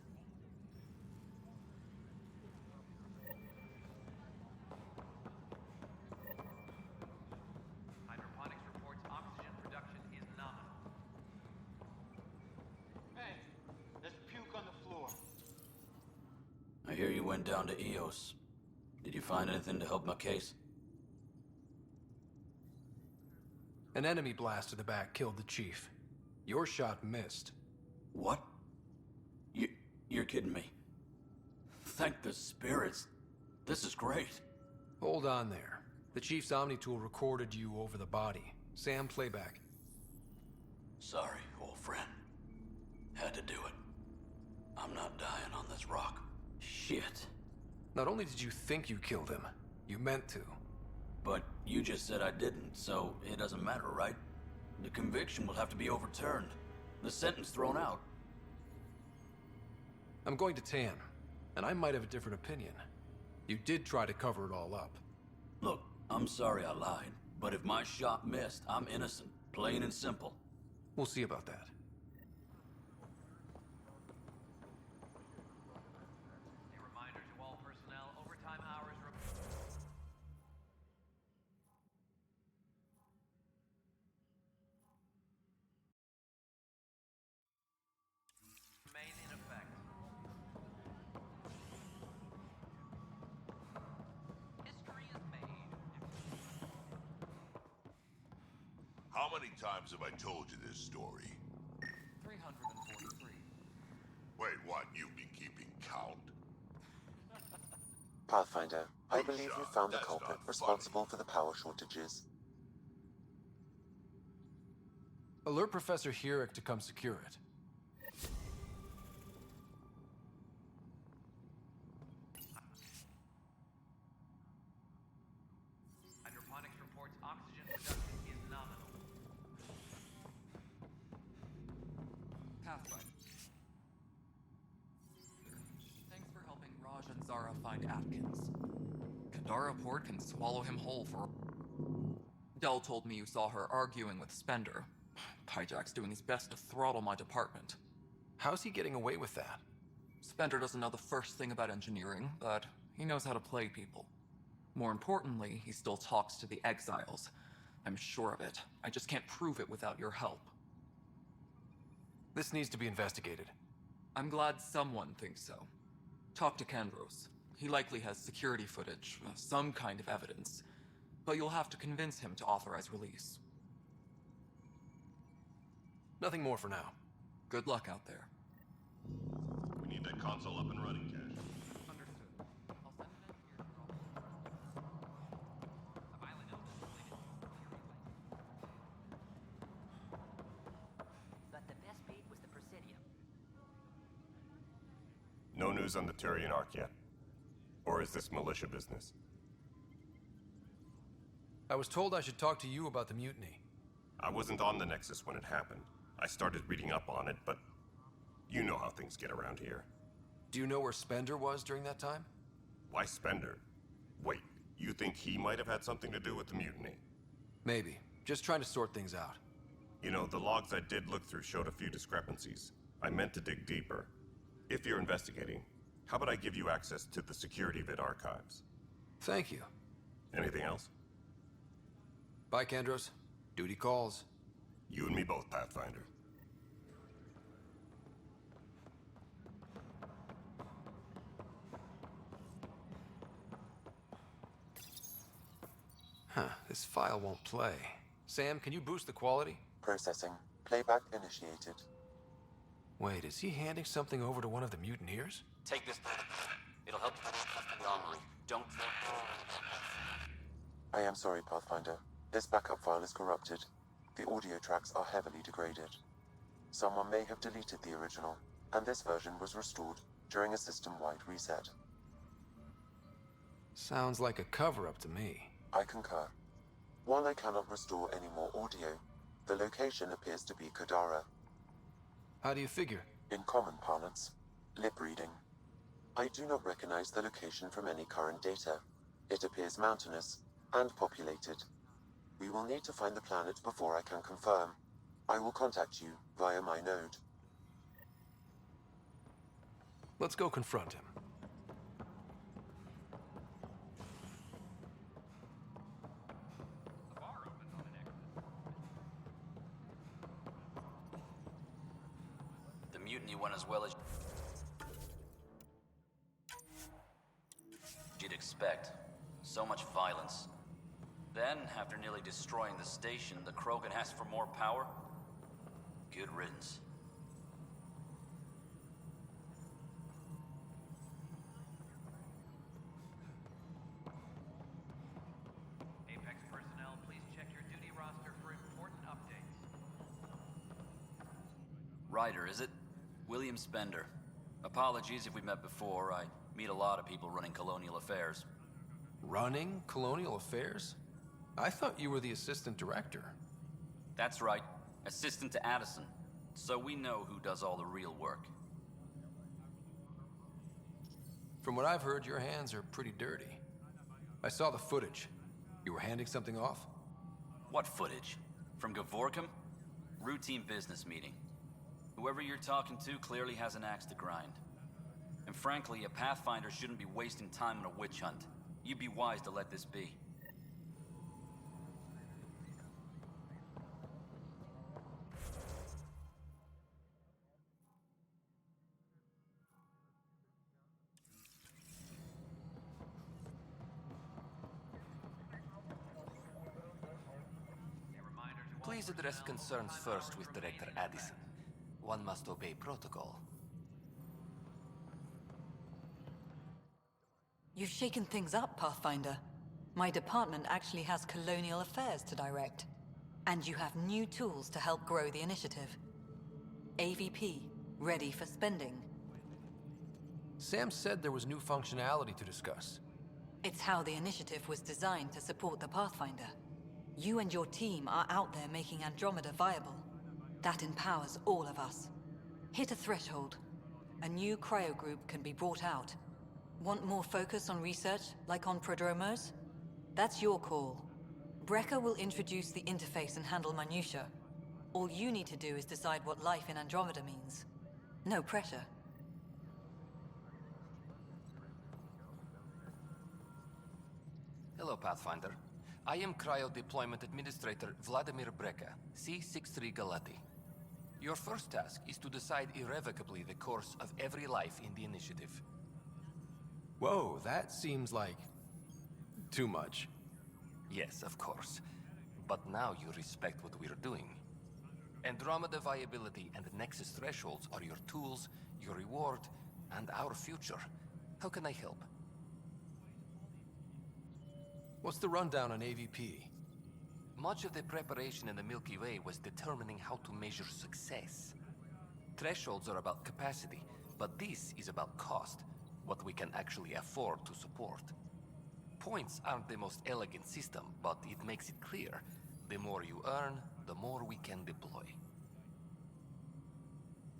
Hydroponics reports oxygen production is nominal. Hey, there's puke on the floor. I hear you went down to Eos. Did you find anything to help my case? An enemy blast in the back killed the chief. Your shot missed. What? You're kidding me. Thank the spirits. This is great. Hold on there. The chief's Omni tool recorded you over the body. Sam, playback. Sorry, old friend. Had to do it. I'm not dying on this rock. Shit. Not only did you think you killed him, you meant to. But you just said I didn't, so it doesn't matter, right? The conviction will have to be overturned. The sentence thrown out. I'm going to Tan, and I might have a different opinion. You did try to cover it all up. Look, I'm sorry I lied, but if my shot missed, I'm innocent. Plain and simple. We'll see about that. A reminder to all personnel, overtime hours remain in effect. History is made. How many times have I told you this story? 343. Wait, what? You've been keeping count? Pathfinder, I believe you found the That's culprit not responsible for the power shortages. Alert Professor Herrick to come secure it. Hydroponics reports oxygen production is nominal. Pathfinder. Thanks for helping Raj and Zara find Atkins. Kadara Port can swallow him whole for... Dell told me you saw her arguing with Spender. Pyjack's doing his best to throttle my department. How's he getting away with that? Spender doesn't know the first thing about engineering, but he knows how to play people. More importantly, he still talks to the exiles. I'm sure of it. I just can't prove it without your help. This needs to be investigated. I'm glad someone thinks so. Talk to Kandros. He likely has security footage, some kind of evidence. But you'll have to convince him to authorize release. Nothing more for now. Good luck out there. We need that console up and running, Cash. Understood. I'll send an engineer to call. A violent illness related But the best beat was the Presidium. No news on the Turian Ark yet? Or is this militia business? I was told I should talk to you about the mutiny. I wasn't on the Nexus when it happened. I started reading up on it, but you know how things get around here. Do you know where Spender was during that time? Why Spender? Wait, you think he might have had something to do with the mutiny? Maybe. Just trying to sort things out. You know, the logs I did look through showed a few discrepancies. I meant to dig deeper. If you're investigating, how about I give you access to the SecurityVid archives? Thank you. Anything else? Bye, Kandros. Duty calls. You and me both, Pathfinder. Huh, this file won't play. Sam, can you boost the quality? Processing. Playback initiated. Wait, is he handing something over to one of the mutineers? Take this. It'll help you the armory. Don't... I am sorry, Pathfinder. This backup file is corrupted. The audio tracks are heavily degraded. Someone may have deleted the original, and this version was restored during a system-wide reset. Sounds like a cover-up to me. I concur. While I cannot restore any more audio, the location appears to be Kadara. How do you figure? In common parlance, lip reading. I do not recognize the location from any current data. It appears mountainous and populated. We will need to find the planet before I can confirm. I will contact you via my node. Let's go confront him. The mutiny went as well as you'd expect. So much violence. Then, after nearly destroying the station, the Krogan asked for more power? Good riddance. Apex personnel, please check your duty roster for important updates. Ryder, is it? William Spender. Apologies if we met before. I meet a lot of people running colonial affairs. Running colonial affairs? I thought you were the assistant director. That's right. Assistant to Addison. So we know who does all the real work. From what I've heard, your hands are pretty dirty. I saw the footage. You were handing something off? What footage? From Gavorkum? Routine business meeting. Whoever you're talking to clearly has an axe to grind. And frankly, a Pathfinder shouldn't be wasting time on a witch hunt. You'd be wise to let this be. Please address concerns first with Director Addison. One must obey protocol. You've shaken things up, Pathfinder. My department actually has colonial affairs to direct. And you have new tools to help grow the initiative. AVP, ready for spending. Sam said there was new functionality to discuss. It's how the initiative was designed to support the Pathfinder. You and your team are out there making Andromeda viable. That empowers all of us. Hit a threshold. A new cryo group can be brought out. Want more focus on research, like on prodromos? That's your call. Brecker will introduce the interface and handle minutiae. All you need to do is decide what life in Andromeda means. No pressure. Hello, Pathfinder. I am Cryo Deployment Administrator Vladimir Breca, C-63 Galati. Your first task is to decide irrevocably the course of every life in the initiative. Whoa, that seems like... too much. Yes, of course. But now you respect what we're doing. Andromeda viability and Nexus thresholds are your tools, your reward, and our future. How can I help? What's the rundown on AVP? Much of the preparation in the Milky Way was determining how to measure success. Thresholds are about capacity, but this is about cost, what we can actually afford to support. Points aren't the most elegant system, but it makes it clear. The more you earn, the more we can deploy.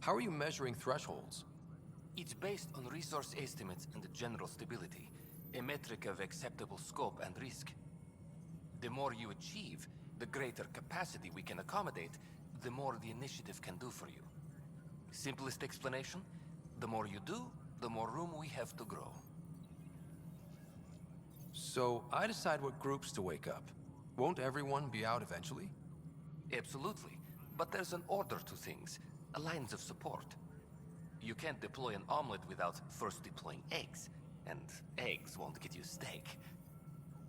How are you measuring thresholds? It's based on resource estimates and general stability, a metric of acceptable scope and risk. The more you achieve, the greater capacity we can accommodate, the more the initiative can do for you. Simplest explanation, the more you do, the more room we have to grow. So, I decide what groups to wake up. Won't everyone be out eventually? Absolutely. But there's an order to things, a lines of support. You can't deploy an omelet without first deploying eggs. And eggs won't get you steak.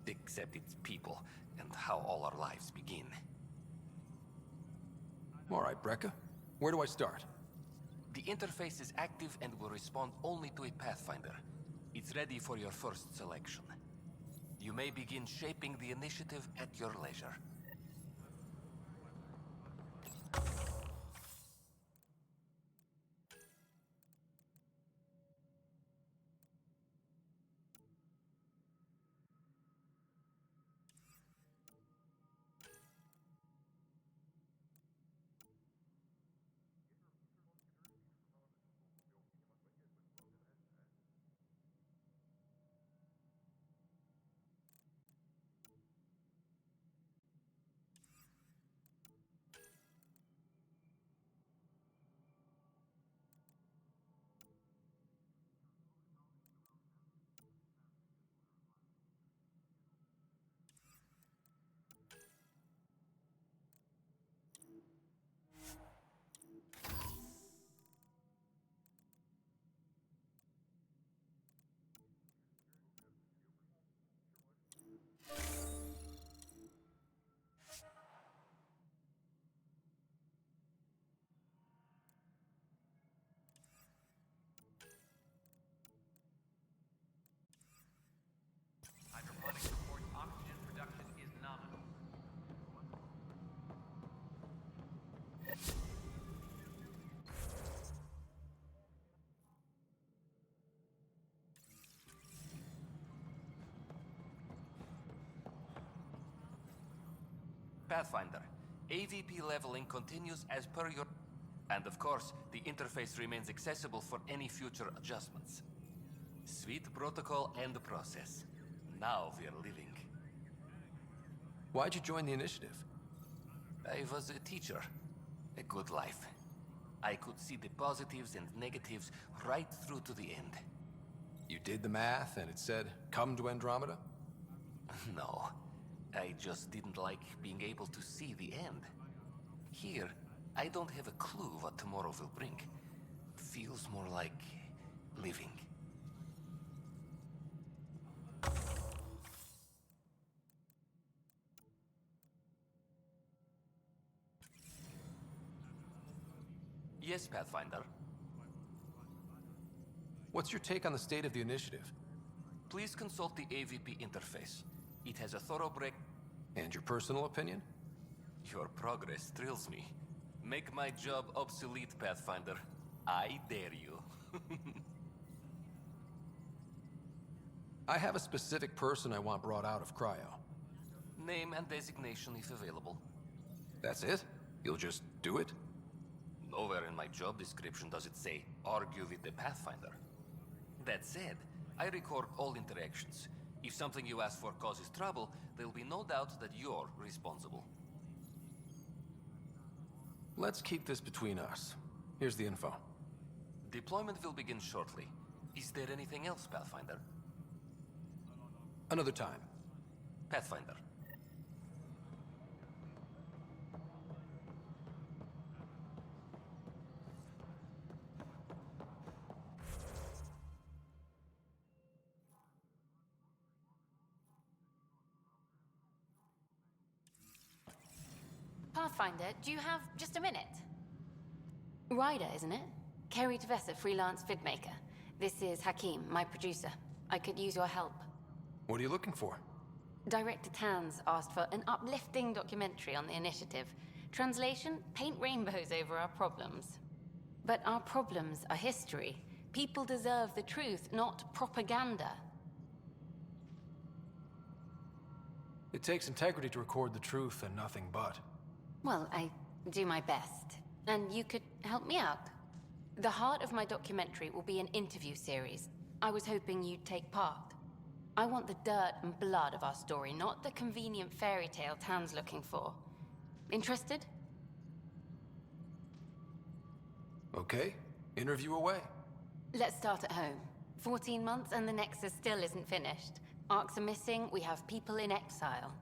Except it's people, and how all our lives begin. All right, Breca. Where do I start? The interface is active and will respond only to a Pathfinder. It's ready for your first selection. You may begin shaping the initiative at your leisure. Pathfinder. AVP leveling continues as per your... And of course, the interface remains accessible for any future adjustments. Sweet protocol and process. Now we're living. Why'd you join the initiative? I was a teacher. A good life. I could see the positives and negatives right through to the end. You did the math and it said, come to Andromeda? No. I just didn't like being able to see the end. Here, I don't have a clue what tomorrow will bring. Feels more like living. Yes, Pathfinder. What's your take on the state of the initiative? Please consult the AVP interface. It has a thorough break... And your personal opinion? Your progress thrills me. Make my job obsolete, Pathfinder. I dare you. I have a specific person I want brought out of cryo. Name and designation if available. That's it? You'll just do it? Nowhere in my job description does it say, argue with the Pathfinder. That said, I record all interactions. If something you ask for causes trouble, there'll be no doubt that you're responsible. Let's keep this between us. Here's the info. Deployment will begin shortly. Is there anything else, Pathfinder? Another time. Pathfinder. Pathfinder, do you have just a minute? Ryder, isn't it? Kerry Tavessa, freelance vidmaker. This is Hakim, my producer. I could use your help. What are you looking for? Director Tans asked for an uplifting documentary on the initiative. Translation, paint rainbows over our problems. But our problems are history. People deserve the truth, not propaganda. It takes integrity to record the truth and nothing but. Well, I do my best. And you could help me out. The heart of my documentary will be an interview series. I was hoping you'd take part. I want the dirt and blood of our story, not the convenient fairy tale Tan's looking for. Interested? Okay, interview away. Let's start at home. 14 months and the Nexus still isn't finished. Arcs are missing, we have people in exile.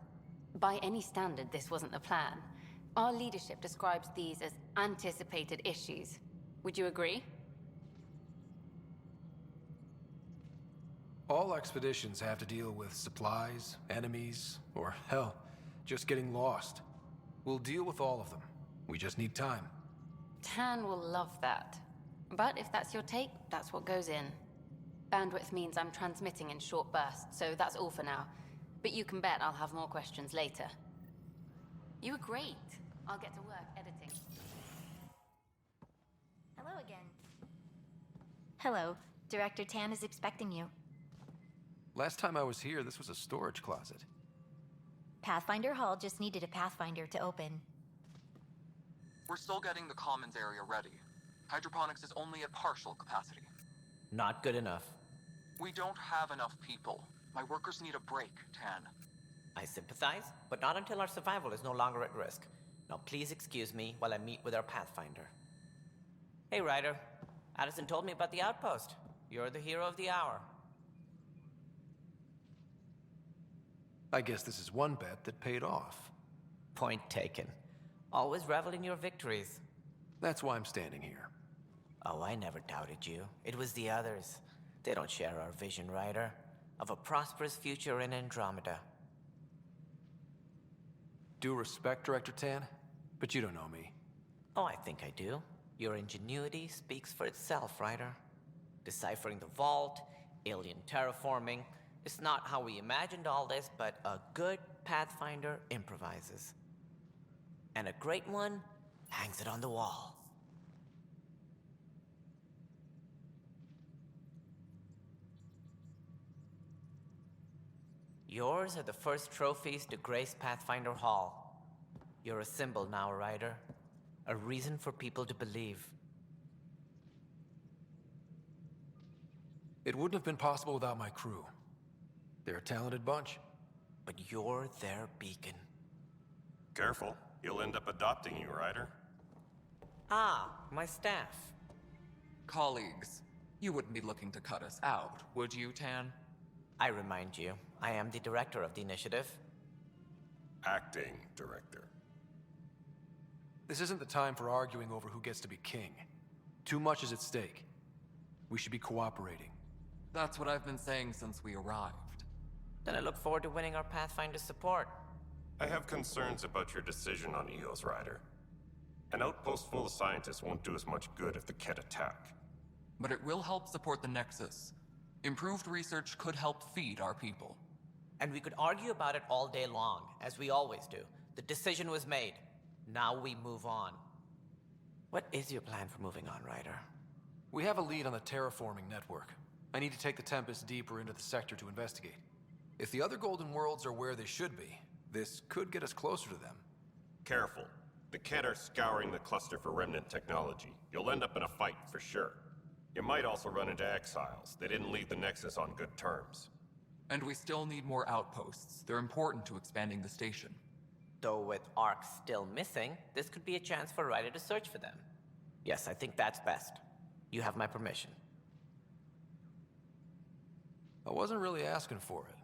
By any standard, this wasn't the plan. Our leadership describes these as anticipated issues. Would you agree? All expeditions have to deal with supplies, enemies, or hell, just getting lost. We'll deal with all of them. We just need time. Tan will love that. But if that's your take, that's what goes in. Bandwidth means I'm transmitting in short bursts, so that's all for now. But you can bet I'll have more questions later. You were great. I'll get to work editing. Hello again. Hello. Director Tan is expecting you. Last time I was here, this was a storage closet. Pathfinder Hall just needed a Pathfinder to open. We're still getting the commons area ready. Hydroponics is only at partial capacity. Not good enough. We don't have enough people. My workers need a break, Tan. I sympathize, but not until our survival is no longer at risk. Now please excuse me while I meet with our Pathfinder. Hey, Ryder. Addison told me about the outpost. You're the hero of the hour. I guess this is one bet that paid off. Point taken. Always revel in your victories. That's why I'm standing here. Oh, I never doubted you. It was the others. They don't share our vision, Ryder, of a prosperous future in Andromeda. Due respect, Director Tan, but you don't know me. Oh, I think I do. Your ingenuity speaks for itself, Ryder. Deciphering the vault, alien terraforming. It's not how we imagined all this, but a good Pathfinder improvises. And a great one hangs it on the wall. Yours are the first trophies to grace Pathfinder Hall. You're a symbol now, Ryder. A reason for people to believe. It wouldn't have been possible without my crew. They're a talented bunch. But you're their beacon. Careful. He'll end up adopting you, Ryder. Ah, my staff. Colleagues, you wouldn't be looking to cut us out, would you, Tan? I remind you, I am the director of the initiative. Acting director. This isn't the time for arguing over who gets to be king. Too much is at stake. We should be cooperating. That's what I've been saying since we arrived. Then I look forward to winning our Pathfinder's support. I have concerns about your decision on EOS, Ryder. An outpost full of scientists won't do us much good if the Kett attack. But it will help support the Nexus. Improved research could help feed our people. And we could argue about it all day long, as we always do. The decision was made. Now we move on. What is your plan for moving on, Ryder? We have a lead on the terraforming network. I need to take the Tempest deeper into the sector to investigate. If the other Golden Worlds are where they should be, this could get us closer to them. Careful. The Kett are scouring the cluster for remnant technology. You'll end up in a fight, for sure. You might also run into exiles. They didn't leave the Nexus on good terms. And we still need more outposts. They're important to expanding the station. Though with Ark still missing, this could be a chance for Ryder to search for them. Yes, I think that's best. You have my permission. I wasn't really asking for it.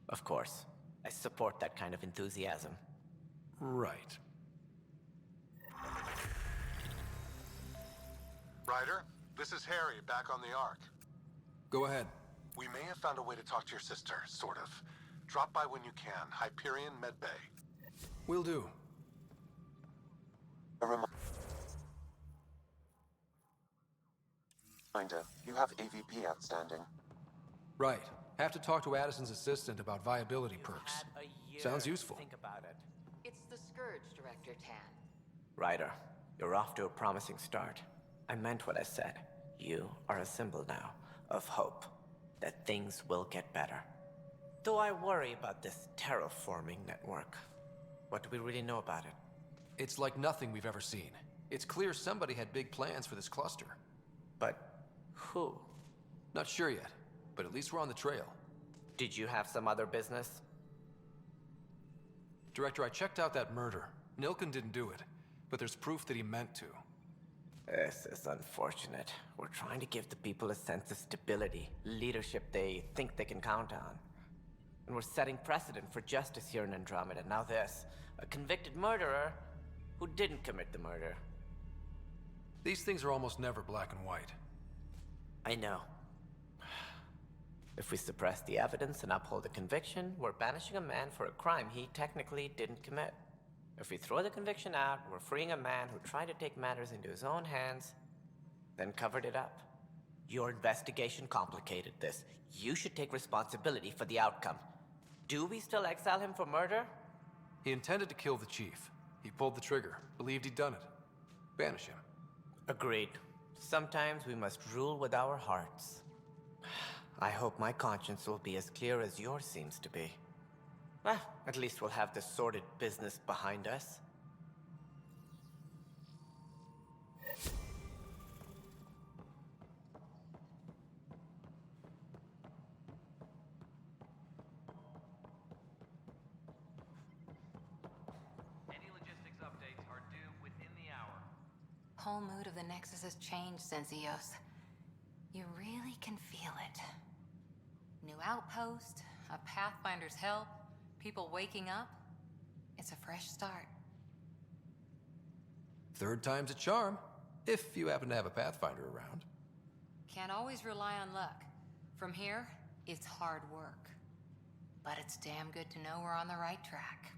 Of course. I support that kind of enthusiasm. Right. Ryder, this is Harry, back on the Ark. Go ahead. We may have found a way to talk to your sister, sort of. Drop by when you can. Hyperion Medbay. Will do. A reminder, you have AVP outstanding. Right. Have to talk to Addison's assistant about viability perks. Sounds useful. Think about it. It's the Scourge, Director Tan. Ryder, you're off to a promising start. I meant what I said. You are a symbol now of hope that things will get better. Though I worry about this terraforming network. What do we really know about it? It's like nothing we've ever seen. It's clear somebody had big plans for this cluster. But who? Not sure yet, but at least we're on the trail. Did you have some other business? Director, I checked out that murder. Nilken didn't do it, but there's proof that he meant to. This is unfortunate. We're trying to give the people a sense of stability, leadership they think they can count on. And we're setting precedent for justice here in Andromeda. Now this, a convicted murderer who didn't commit the murder. These things are almost never black and white. I know. If we suppress the evidence and uphold the conviction, we're banishing a man for a crime he technically didn't commit. If we throw the conviction out, we're freeing a man who tried to take matters into his own hands, then covered it up. Your investigation complicated this. You should take responsibility for the outcome. Do we still exile him for murder? He intended to kill the chief. He pulled the trigger, believed he'd done it. Banish him. Agreed. Sometimes we must rule with our hearts. I hope my conscience will be as clear as yours seems to be. At least we'll have this sordid business behind us. Any logistics updates are due within the hour. Whole mood of the Nexus has changed since EOS. You really can feel it. New outpost, a Pathfinder's help, people waking up. It's a fresh start. Third time's a charm, if you happen to have a Pathfinder around. Can't always rely on luck. From here, it's hard work. But it's damn good to know we're on the right track.